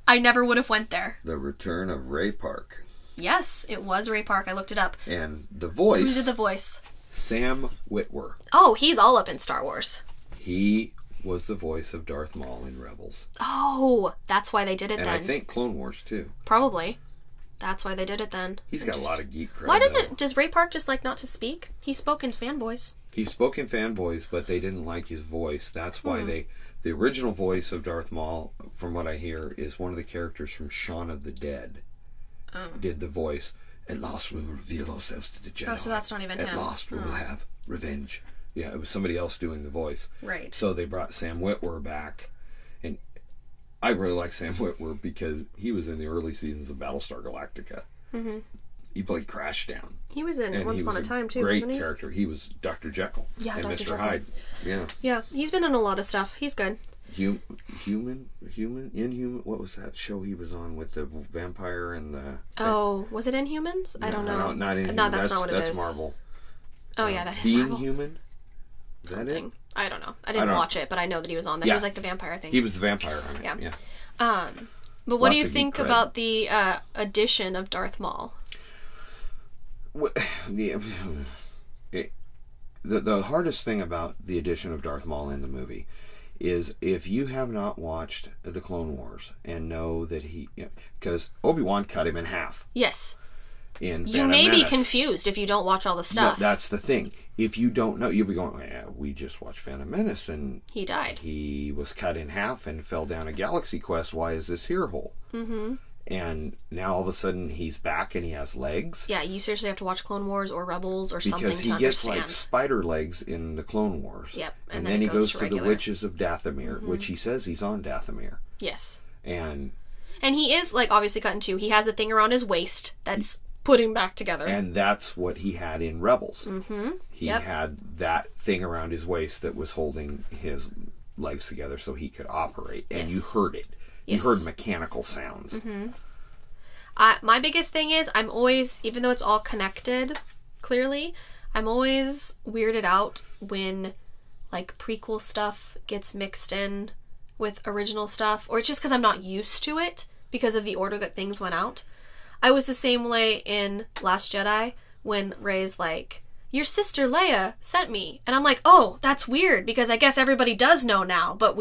I never would have went there. The Return of Ray Park. Yes, it was Ray Park. I looked it up. And the voice. Who did the voice? Sam Witwer. Oh, he's all up in Star Wars. He was the voice of Darth Maul in Rebels. Oh, that's why they did it then. And I think Clone Wars, too. Probably. That's why they did it then. He's got a lot of geek cred. Why does Ray Park just like not to speak? He spoke in Fanboys. He spoke in Fanboys, but they didn't like his voice. That's why the original voice of Darth Maul, from what I hear, is one of the characters from Shaun of the Dead. Oh. Did the voice. At last we will reveal ourselves to the Jedi. Oh, so that's not even him. At last we will have revenge. Yeah, it was somebody else doing the voice. Right. So they brought Sam Witwer back. And I really like Sam Witwer because he was in the early seasons of Battlestar Galactica. Mm-hmm. He played Crashdown. He was in Once Upon a Time, too, great wasn't he? character. He was Dr. Jekyll and Dr. Mr. Jekyll. Hyde. Yeah. Yeah, he's been in a lot of stuff. He's good. Inhuman? What was that show he was on with the vampire and the... Oh, was it Inhumans? I don't know. No, not Inhuman. No, that's not what it is. That's Marvel. Oh, yeah, that is Being Marvel. Human? Is that it? I don't know. I didn't watch it, but I know that he was on there. Yeah. He was like the vampire thing. He was the vampire on it. Yeah. But what do you think about the addition of Darth Maul? The hardest thing about the addition of Darth Maul in the movie is if you have not watched the Clone Wars and know that because Obi-Wan cut him in half. Yes. In you may be confused if you don't watch all the stuff. No, that's the thing. If you don't know, you'll be going, we just watched Phantom Menace and he died. He was cut in half and fell down a galaxy quest. Why is this here hole? Mm-hmm. And now all of a sudden he's back and he has legs. Yeah, you seriously have to watch Clone Wars or Rebels or something to understand. Because he gets like spider legs in the Clone Wars. Yep. And then he goes to the Witches of Dathomir, which he says he's on Dathomir. Yes. And he is like obviously cut in two. He has a thing around his waist that's put him back together. And that's what he had in Rebels. Mm-hmm. He had that thing around his waist that was holding his legs together so he could operate. And you heard it. You heard mechanical sounds. Mm-hmm. My biggest thing is I'm always, even though it's all connected, clearly, I'm always weirded out when like prequel stuff gets mixed in with original stuff, or it's just because I'm not used to it because of the order that things went out. I was the same way in Last Jedi when Rey's like, your sister Leia sent me. And I'm like, oh, that's weird because I guess everybody does know now, but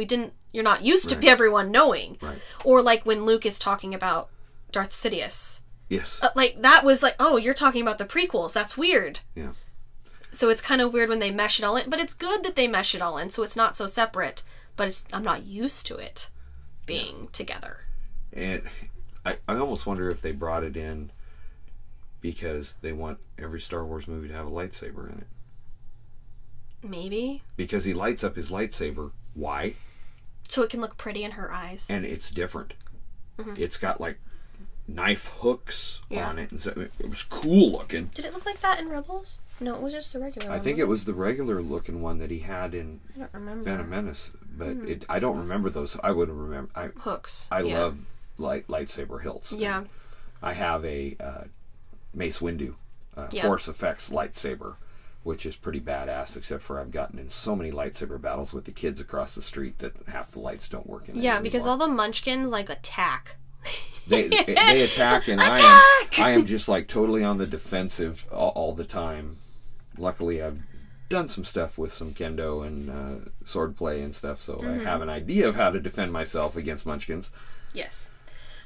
you're not used to everyone knowing. Right. Or like when Luke is talking about Darth Sidious. Yes. Like that was like, oh, you're talking about the prequels. That's weird. Yeah. So it's kind of weird when they mesh it all in, but it's good that they mesh it all in so it's not so separate, but I'm not used to it being together. And I almost wonder if they brought it in because they want every Star Wars movie to have a lightsaber in it. Maybe. Because he lights up his lightsaber. Why? So it can look pretty in her eyes. And it's different. Mm-hmm. It's got like knife hooks on it. And so it was cool looking. Did it look like that in Rebels? No, it was just the regular one. I think it was the regular looking one that he had in Phantom Menace. But I don't remember those. I wouldn't remember. Hooks. I love lightsaber hilts. Yeah. And I have a Mace Windu Force Effects lightsaber, which is pretty badass, except for I've gotten in so many lightsaber battles with the kids across the street that half the lights don't work in it anymore. Because all the munchkins like attack. They attack, and I am just like totally on the defensive all the time. Luckily, I've done some stuff with some kendo and sword play and stuff, so I have an idea of how to defend myself against munchkins. Yes.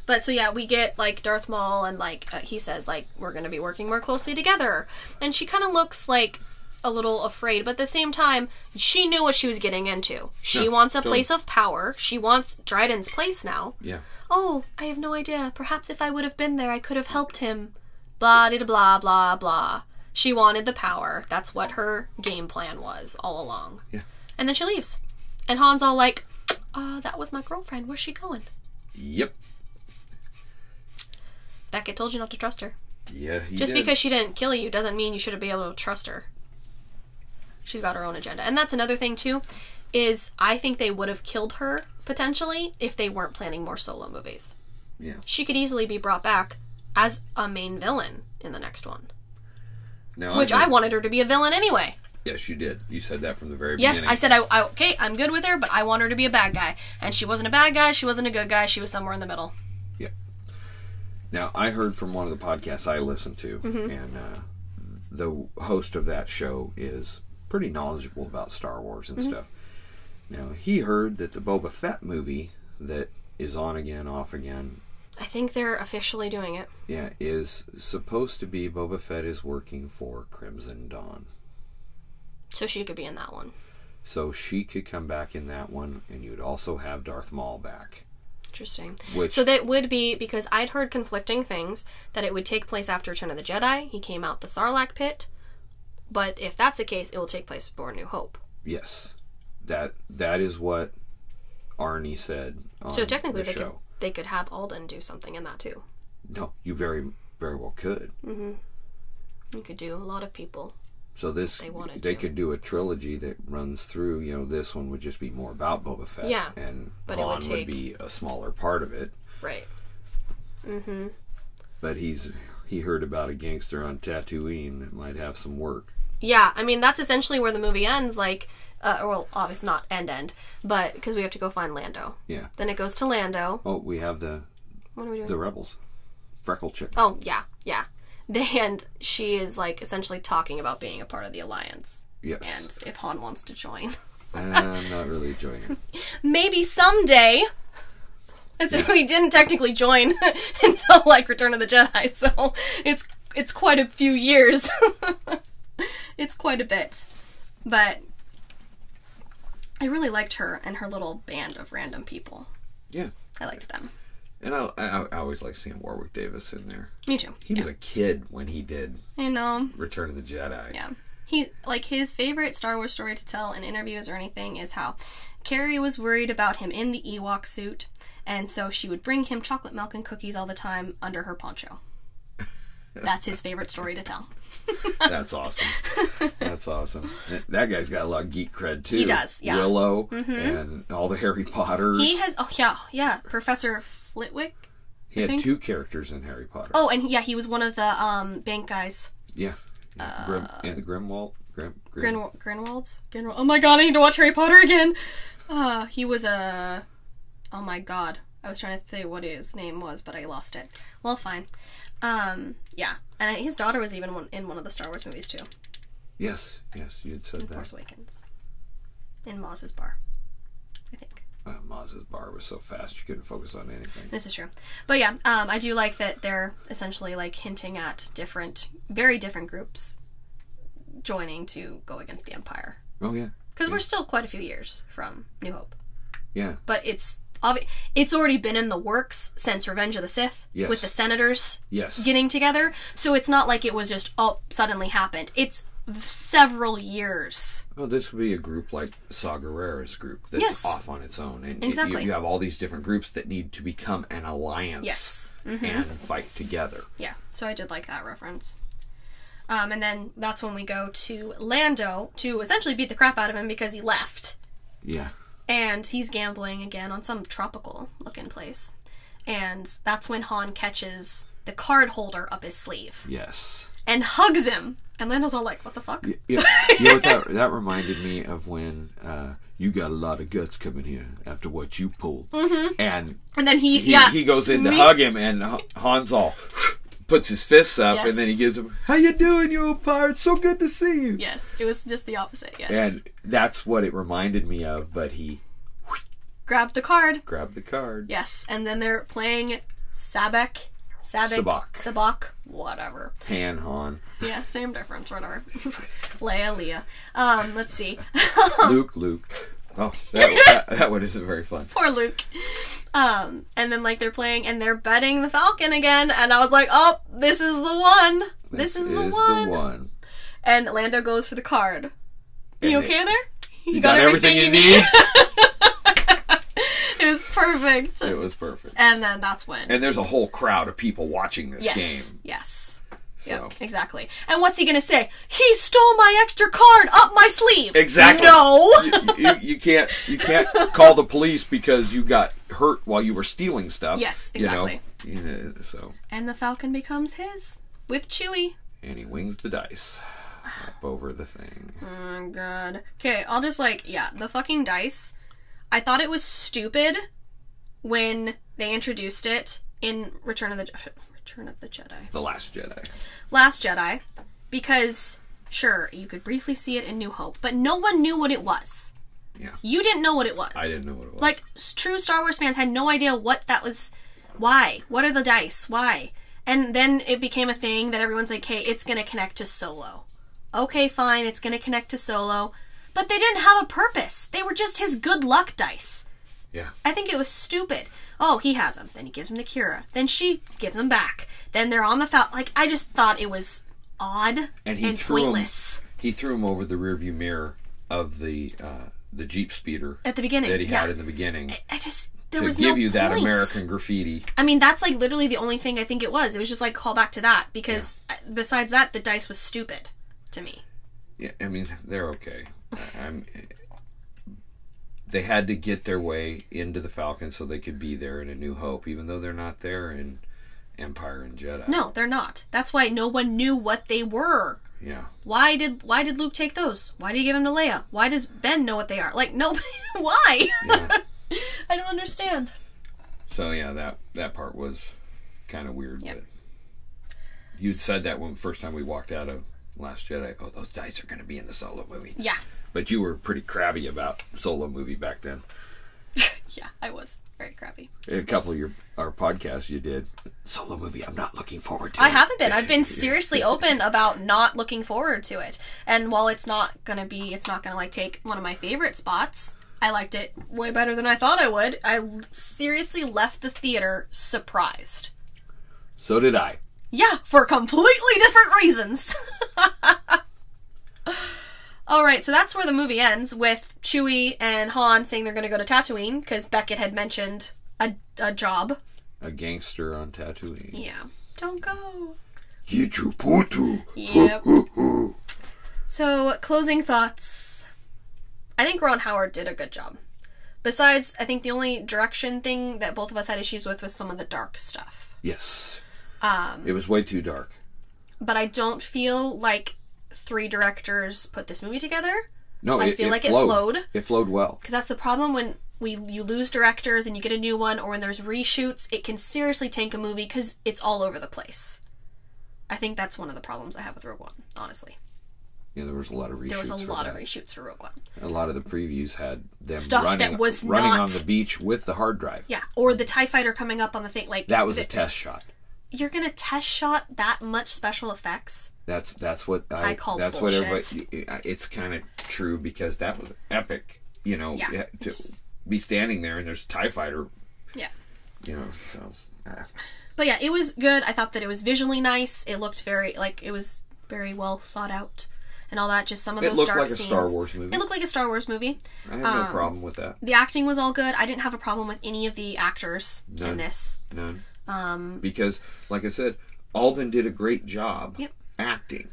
But so yeah, we get like Darth Maul and like he says like we're going to be working more closely together. And she kind of looks like a little afraid, but at the same time, she knew what she was getting into. She wants a place of power. She wants Dryden's place now. Yeah. Oh, I have no idea. Perhaps if I would have been there, I could have helped him. Blah, da, blah, blah, blah. She wanted the power. That's what her game plan was all along. Yeah. And then she leaves. And Han's all like, that was my girlfriend. Where's she going? Yep. Beckett told you not to trust her. Yeah, he Just did. because she didn't kill you doesn't mean you should be able to trust her. She's got her own agenda. And that's another thing, too. is I think they would have killed her, potentially, if they weren't planning more solo movies. Yeah. She could easily be brought back as a main villain in the next one. Now, which I wanted her to be a villain anyway. Yes, you did. You said that from the very yes, beginning. Yes, I said, okay, I'm good with her, but I want her to be a bad guy. And she wasn't a bad guy, she wasn't a good guy, she was somewhere in the middle. Yeah. Now, I heard from one of the podcasts I listened to, and the host of that show is pretty knowledgeable about Star Wars and stuff. Now, he heard that the Boba Fett movie that is on again, off again... I think they're officially doing it. Yeah, is supposed to be Boba Fett is working for Crimson Dawn. So she could be in that one. So she could come back in that one, and you'd also have Darth Maul back. Interesting. Which, so that would be, because I'd heard conflicting things, that it would take place after Return of the Jedi. He came out the Sarlacc pit. But if that's the case, it will take place before New Hope. Yes. That is what Arnie said on so technically the show. They could have Alden do something in that too. No, you very, very well could. You could do a lot of people. So they could do a trilogy that runs through, this one would just be more about Boba Fett. Yeah. And but Han would be a smaller part of it. Right. But he heard about a gangster on Tatooine that might have some work. Yeah, I mean, that's essentially where the movie ends, well, obviously not end, but because we have to go find Lando. Yeah. Then it goes to Lando. Oh, we have what are we doing? The rebels. Freckle chick. Oh, yeah. And she is, essentially talking about being a part of the Alliance. Yes. And if Han wants to join. I'm not really joining. Maybe someday. And so we didn't technically join until, Return of the Jedi, so it's quite a few years. It's quite a bit. But I really liked her and her little band of random people. Yeah. I liked them. And I always like seeing Warwick Davis in there. Me too. He was a kid when he did I know. Return of the Jedi. Yeah. His favorite Star Wars story to tell in interviews or anything is how Carrie was worried about him in the Ewok suit, and so she would bring him chocolate milk and cookies all the time under her poncho. That's his favorite story to tell. That's awesome. That's awesome. That guy's got a lot of geek cred, too. He does, yeah. Willow and all the Harry Potters. He has, yeah. Professor Flitwick. He had two characters in Harry Potter. Oh, and he was one of the bank guys. Yeah. In the Grimwald. Grinwalds? Oh my god, I need to watch Harry Potter again. He was oh my god. I was trying to say what his name was, but I lost it. Well, fine. Yeah. And his daughter was even in one of the Star Wars movies, too. Yes, you had said that. Force Awakens. In Maz's bar, I think. Maz's bar was so fast you couldn't focus on anything. This is true. But yeah, I do like that they're essentially hinting at very different groups joining to go against the Empire. Oh, yeah. Because we're still quite a few years from New Hope. Yeah. But it's already been in the works since Revenge of the Sith. Yes. With the senators yes. getting together. So it's not like it was just, suddenly happened. It's several years. Well, this would be a group like Saw Gerrera's group that's off on its own. And exactly. You have all these different groups that need to become an alliance. Yes. And fight together. Yeah, so I did like that reference. And then that's when we go to Lando to essentially beat the crap out of him because he left. Yeah. And he's gambling again on some tropical-looking place. And that's when Han catches the card holder up his sleeve. Yes. And hugs him. And Lando's all like, what the fuck? Yeah. You know what that reminded me of when you got a lot of guts coming here after what you pulled. Mm-hmm. And then he goes in to hug him, and Han's all puts his fists up, and then he gives him, how you doing, you old pirate? So good to see you. Yes, it was just the opposite, yes. And that's what it reminded me of, but he grabbed the card. Yes, and then they're playing Sabak, whatever. Han. Yeah, same difference, whatever. Leia. Let's see. Luke. Oh, that one isn't very fun. Poor Luke. And then they're playing and they're betting the Falcon again, and I was like, oh, this is the one. This is the one. And Lando goes for the card. You okay there? You got everything you need? It was perfect. It was perfect. And then that's when. And there's a whole crowd of people watching this game. Yes. Yep, exactly. And what's he gonna say? He stole my extra card up my sleeve. Exactly. No. you can't call the police because you got hurt while you were stealing stuff. Yes, exactly. So. And the Falcon becomes his with Chewie. And he wings the dice up over the thing. Oh god. Okay, I'll just the fucking dice. I thought it was stupid when they introduced it in Return of the Jedi. The Last Jedi. Last Jedi. Because, sure, you could briefly see it in New Hope, but no one knew what it was. Yeah. You didn't know what it was. I didn't know what it was. Like, true Star Wars fans had no idea what that was. Why? What are the dice? Why? And then it became a thing that everyone's like, hey, it's going to connect to Solo. Okay, fine, it's going to connect to Solo. But they didn't have a purpose. They were just his good luck dice. Yeah. I think it was stupid. Oh, he has them. Then he gives them to Kira. Then she gives them back. Then they're on the Falcon. Like, I just thought it was odd and pointless. He threw him over the rearview mirror of the Jeep speeder. At the beginning. That he had in the beginning. There was no point. To give you that point. American graffiti. I mean, that's like literally the only thing I think it was. It was just like call back to that. Because besides that, the dice was stupid to me. Yeah, I mean, they're okay. They had to get their way into the Falcon so they could be there in A New Hope, even though they're not there in Empire and Jedi. No, they're not. That's why no one knew what they were. Yeah. Why did Luke take those? Why did he give them to Leia? Why does Ben know what they are? Like, no, why? Yeah. I don't understand. So yeah, that part was kind of weird. Yep. But you'd said that when first time we walked out of Last Jedi. Oh, those dice are going to be in the Solo movie. Yeah. But you were pretty crabby about Solo movie back then. Yeah, I was very crabby. A couple of our podcasts you did. Solo movie, I'm not looking forward to it. I haven't been. I've been seriously open about not looking forward to it. And while it's not going to like take one of my favorite spots, I liked it way better than I thought I would. I seriously left the theater surprised. So did I. Yeah, for completely different reasons. Alright, so that's where the movie ends, with Chewie and Han saying they're going to go to Tatooine, because Beckett had mentioned a job. A gangster on Tatooine. Yeah. Don't go. Get your putu. Yep. So, closing thoughts. I think Ron Howard did a good job. Besides, I think the only direction thing that both of us had issues with was some of the dark stuff. Yes. It was way too dark. But I don't feel like 3 directors put this movie together. No, I feel like it flowed. It flowed well. Because that's the problem when you lose directors and you get a new one, or when there's reshoots, it can seriously tank a movie because it's all over the place. I think that's one of the problems I have with Rogue One, honestly. Yeah, there was a lot of reshoots. There was a lot of reshoots for Rogue One. A lot of the previews had them stuff running, that was running not on the beach with the hard drive. Yeah, or the TIE fighter coming up on the thing. Like that was a test shot. You're gonna test shot that much special effects? That's what I call. That's bullshit. What everybody. It's kind of true because that was epic. You know, to be standing there and there's a TIE fighter. Yeah. You know, so. But yeah, it was good. I thought that it was visually nice. It looked it was very well thought out and all that. Just some of those dark scenes. It looked like a Star Wars movie. It looked like a Star Wars movie. I have no problem with that. The acting was all good. I didn't have a problem with any of the actors in this. None. Because, like I said, Alden did a great job acting.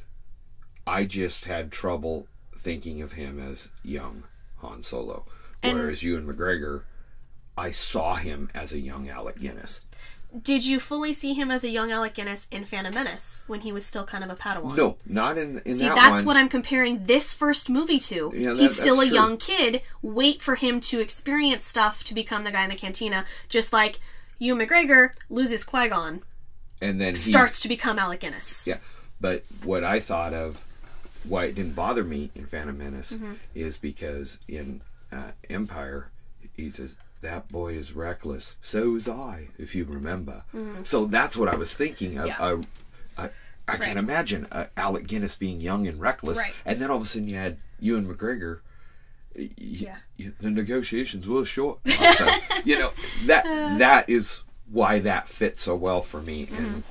I just had trouble thinking of him as young Han Solo. Whereas Ewan McGregor, I saw him as a young Alec Guinness. Did you fully see him as a young Alec Guinness in Phantom Menace when he was still kind of a Padawan? No, not in that one. See, that's what I'm comparing this first movie to. Yeah, he's still a young kid. Wait for him to experience stuff to become the guy in the cantina. Just like Ewan McGregor loses Qui-Gon and then starts to become Alec Guinness. Yeah, but what I thought of, why it didn't bother me in Phantom Menace, is because in Empire, he says, that boy is reckless. So is I, if you remember. So that's what I was thinking of. Yeah. I can imagine Alec Guinness being young and reckless, and then all of a sudden you had Ewan McGregor. The negotiations were short. So, you know, that is why that fits so well for me. And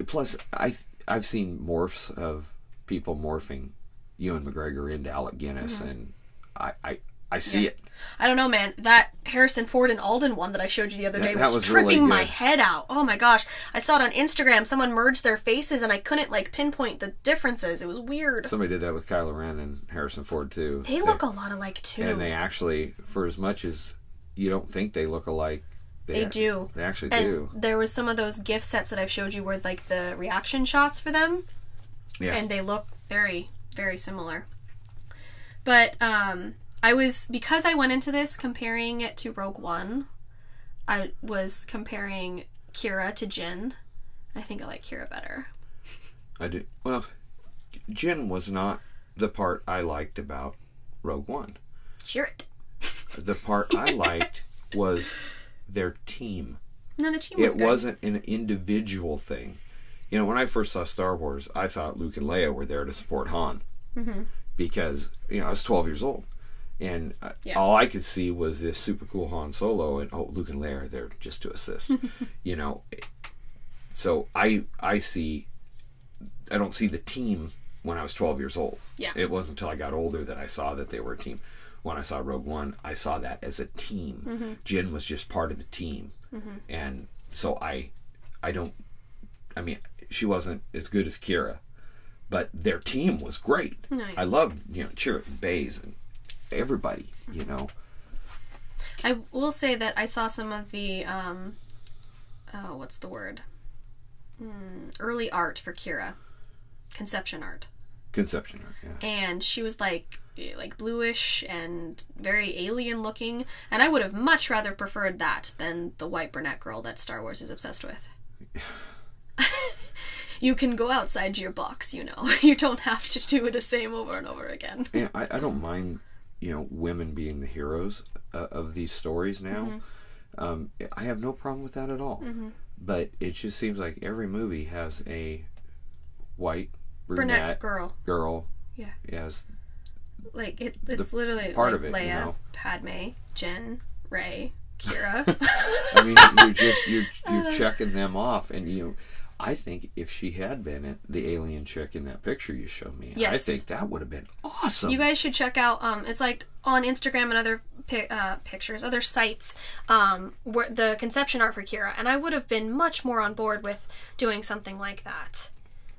plus, I've seen morphs of people morphing Ewan McGregor into Alec Guinness, and I I see it. I don't know, man. That Harrison Ford and Alden one that I showed you the other day was tripping really my head out. Oh my gosh. I saw it on Instagram. Someone merged their faces and I couldn't like pinpoint the differences. It was weird. Somebody did that with Kylo Ren and Harrison Ford too. They look a lot alike too. And they actually, for as much as you don't think they look alike, they do. They actually and do. There was some of those gift sets that I've showed you where like the reaction shots for them. Yeah. And they look very, very similar. But because I went into this comparing it to Rogue One, I was comparing Kira to Jin. I think I like Kira better. I do. Well, Jin was not the part I liked about Rogue One. Hear it. The part I liked was their team. No, the team was good. It wasn't an individual thing. You know, when I first saw Star Wars, I thought Luke and Leia were there to support Han. Mm-hmm. Because, you know, I was 12 years old. And all I could see was this super cool Han Solo, and Luke and Leia are there just to assist. You know, so I don't see the team when I was 12 years old. Yeah. It wasn't until I got older that I saw that they were a team. When I saw Rogue One, I saw that as a team. Mm-hmm. Jin was just part of the team. Mm-hmm. And so she wasn't as good as Kira, but their team was great. Nice. I loved, Chirrut and Baze and everybody, I will say that I saw some of the, what's the word? Early art for Kira. Conception art, yeah. And she was like bluish and very alien looking, and I would have much rather preferred that than the white brunette girl that Star Wars is obsessed with. You can go outside your box, You don't have to do the same over and over again. Yeah, I don't mind, women being the heroes of these stories now. Mm-hmm. I have no problem with that at all. Mm-hmm. But it just seems like every movie has a white brunette girl. Yeah. Yes. Like it's literally part like of it, Leia, Padme, Jen, Rey, Kira. I mean, you're checking them off, and I think if she had been the alien chick in that picture you showed me, yes. I think that would have been awesome. You guys should check out. It's like on Instagram and other pictures, other sites, where the conception art for Kira, and I would have been much more on board with doing something like that.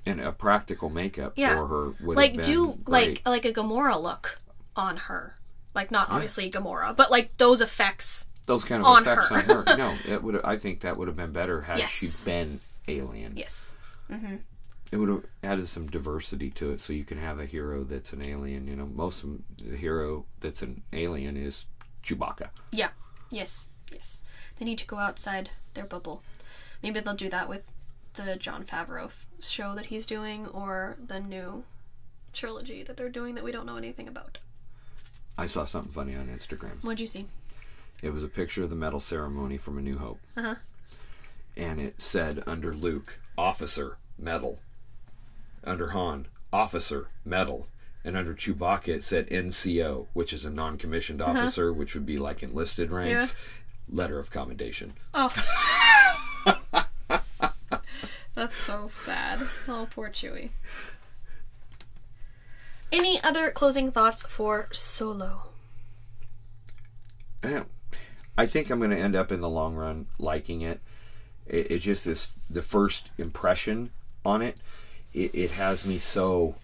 And a practical makeup for her would have been do great. like a Gamora look on her, like not obviously Gamora, but like those effects. Those kind of effects on her. No, it would. I think that would have been better had she been alien. Yes. Mm-hmm. It would have added some diversity to it, so you can have a hero that's an alien. Most of the hero that's an alien is Chewbacca. Yeah. Yes. They need to go outside their bubble. Maybe they'll do that with the Jon Favreau show that he's doing, or the new trilogy that they're doing that we don't know anything about. I saw something funny on Instagram. What'd you see? It was a picture of the medal ceremony from A New Hope. Uh-huh. And it said under Luke, Officer, Medal. Under Han, Officer, Medal. And under Chewbacca it said NCO, which is a non-commissioned officer, which would be like enlisted ranks. Yeah. Letter of Commendation. Oh. That's so sad. Oh, poor Chewie. Any other closing thoughts for Solo? I think I'm going to end up in the long run liking it. It's just the first impression on it. It has me so...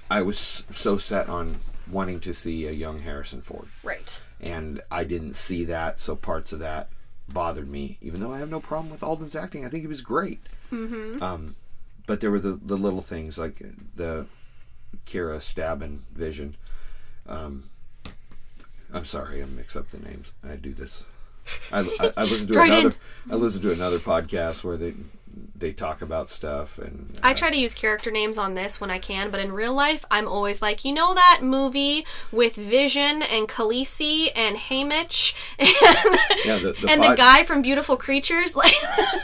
I was so set on wanting to see a young Harrison Ford. Right. And I didn't see that, so parts of that bothered me, even though I have no problem with Alden's acting. I think he was great. Mm-hmm. But there were the little things, like the Kira stabbing Vision. I'm sorry, I mix up the names. I do this. I listen to another podcast where they talk about stuff, and I try to use character names on this when I can, but in real life I'm always like, that movie with Vision and Khaleesi and Haymitch and, the guy from Beautiful Creatures, like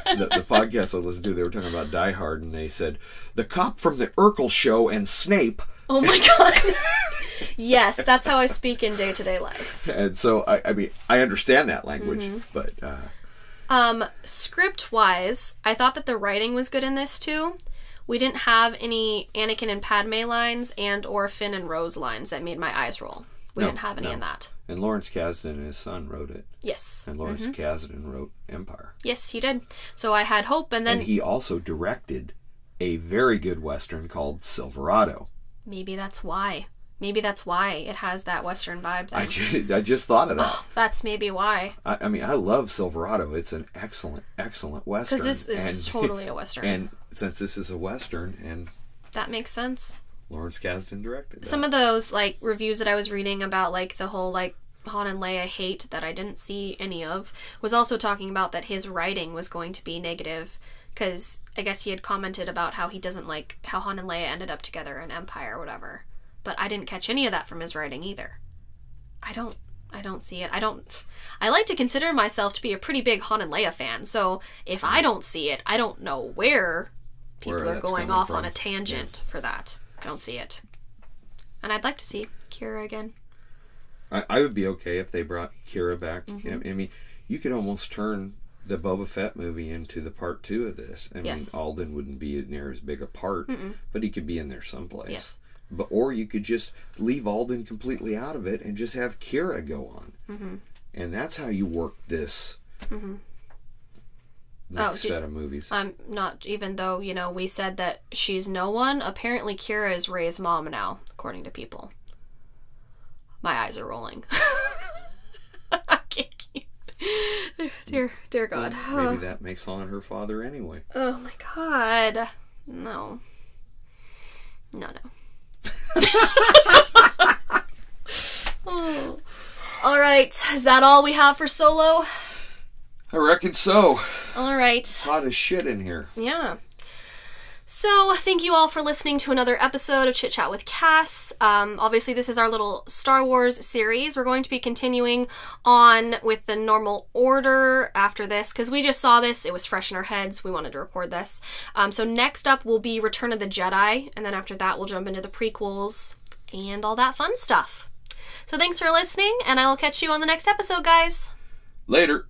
the podcast I listened to, they were talking about Die Hard, and they said the cop from the Urkel show and Snape. Oh my god. Yes, that's how I speak in day-to-day life. And so, I mean, I understand that language, but... Script-wise, I thought that the writing was good in this, too. We didn't have any Anakin and Padme lines and or Finn and Rose lines that made my eyes roll. We didn't have any in that. And Lawrence Kasdan and his son wrote it. Yes. And Lawrence Kasdan wrote Empire. Yes, he did. So I had hope, and then... And he also directed a very good Western called Silverado. Maybe that's why. Maybe that's why it has that Western vibe then. I just thought of that. Oh, that's maybe why. I mean, I love Silverado. It's an excellent, excellent Western. Because this is totally a Western. And since this is a Western, and... That makes sense. Lawrence Kasdan directed that. Some of those, like, reviews that I was reading about, like, the whole, like, Han and Leia hate that I didn't see any of, was also talking about that his writing was going to be negative, because I guess he had commented about how he doesn't like how Han and Leia ended up together in Empire or whatever. But I didn't catch any of that from his writing either. I don't see it. I like to consider myself to be a pretty big Han and Leia fan, so if I don't see it, I don't know where people are going off on a tangent for that. I don't see it. And I'd like to see Kira again. I would be okay if they brought Kira back. I mean, you could almost turn the Boba Fett movie into the part 2 of this. I mean, Alden wouldn't be near as big a part, but he could be in there someplace. Yes. Or you could just leave Alden completely out of it and just have Kira go on. And that's how you work this next set of movies. Not even though, you know, we said that she's no one. Apparently Kira is Rey's mom now, according to people. My eyes are rolling. I can't keep... Dear God. Well, maybe that makes Han her father anyway. Oh my God. No. No. Oh. All right. Is that all we have for Solo? I reckon so. All right. A lot of shit in here. Yeah. So, thank you all for listening to another episode of Chit Chat with Cass. Obviously, this is our little Star Wars series. We're going to be continuing on with the normal order after this, because we just saw this. It was fresh in our heads. We wanted to record this. So next up will be Return of the Jedi, and then after that, we'll jump into the prequels and all that fun stuff. So thanks for listening, and I will catch you on the next episode, guys. Later.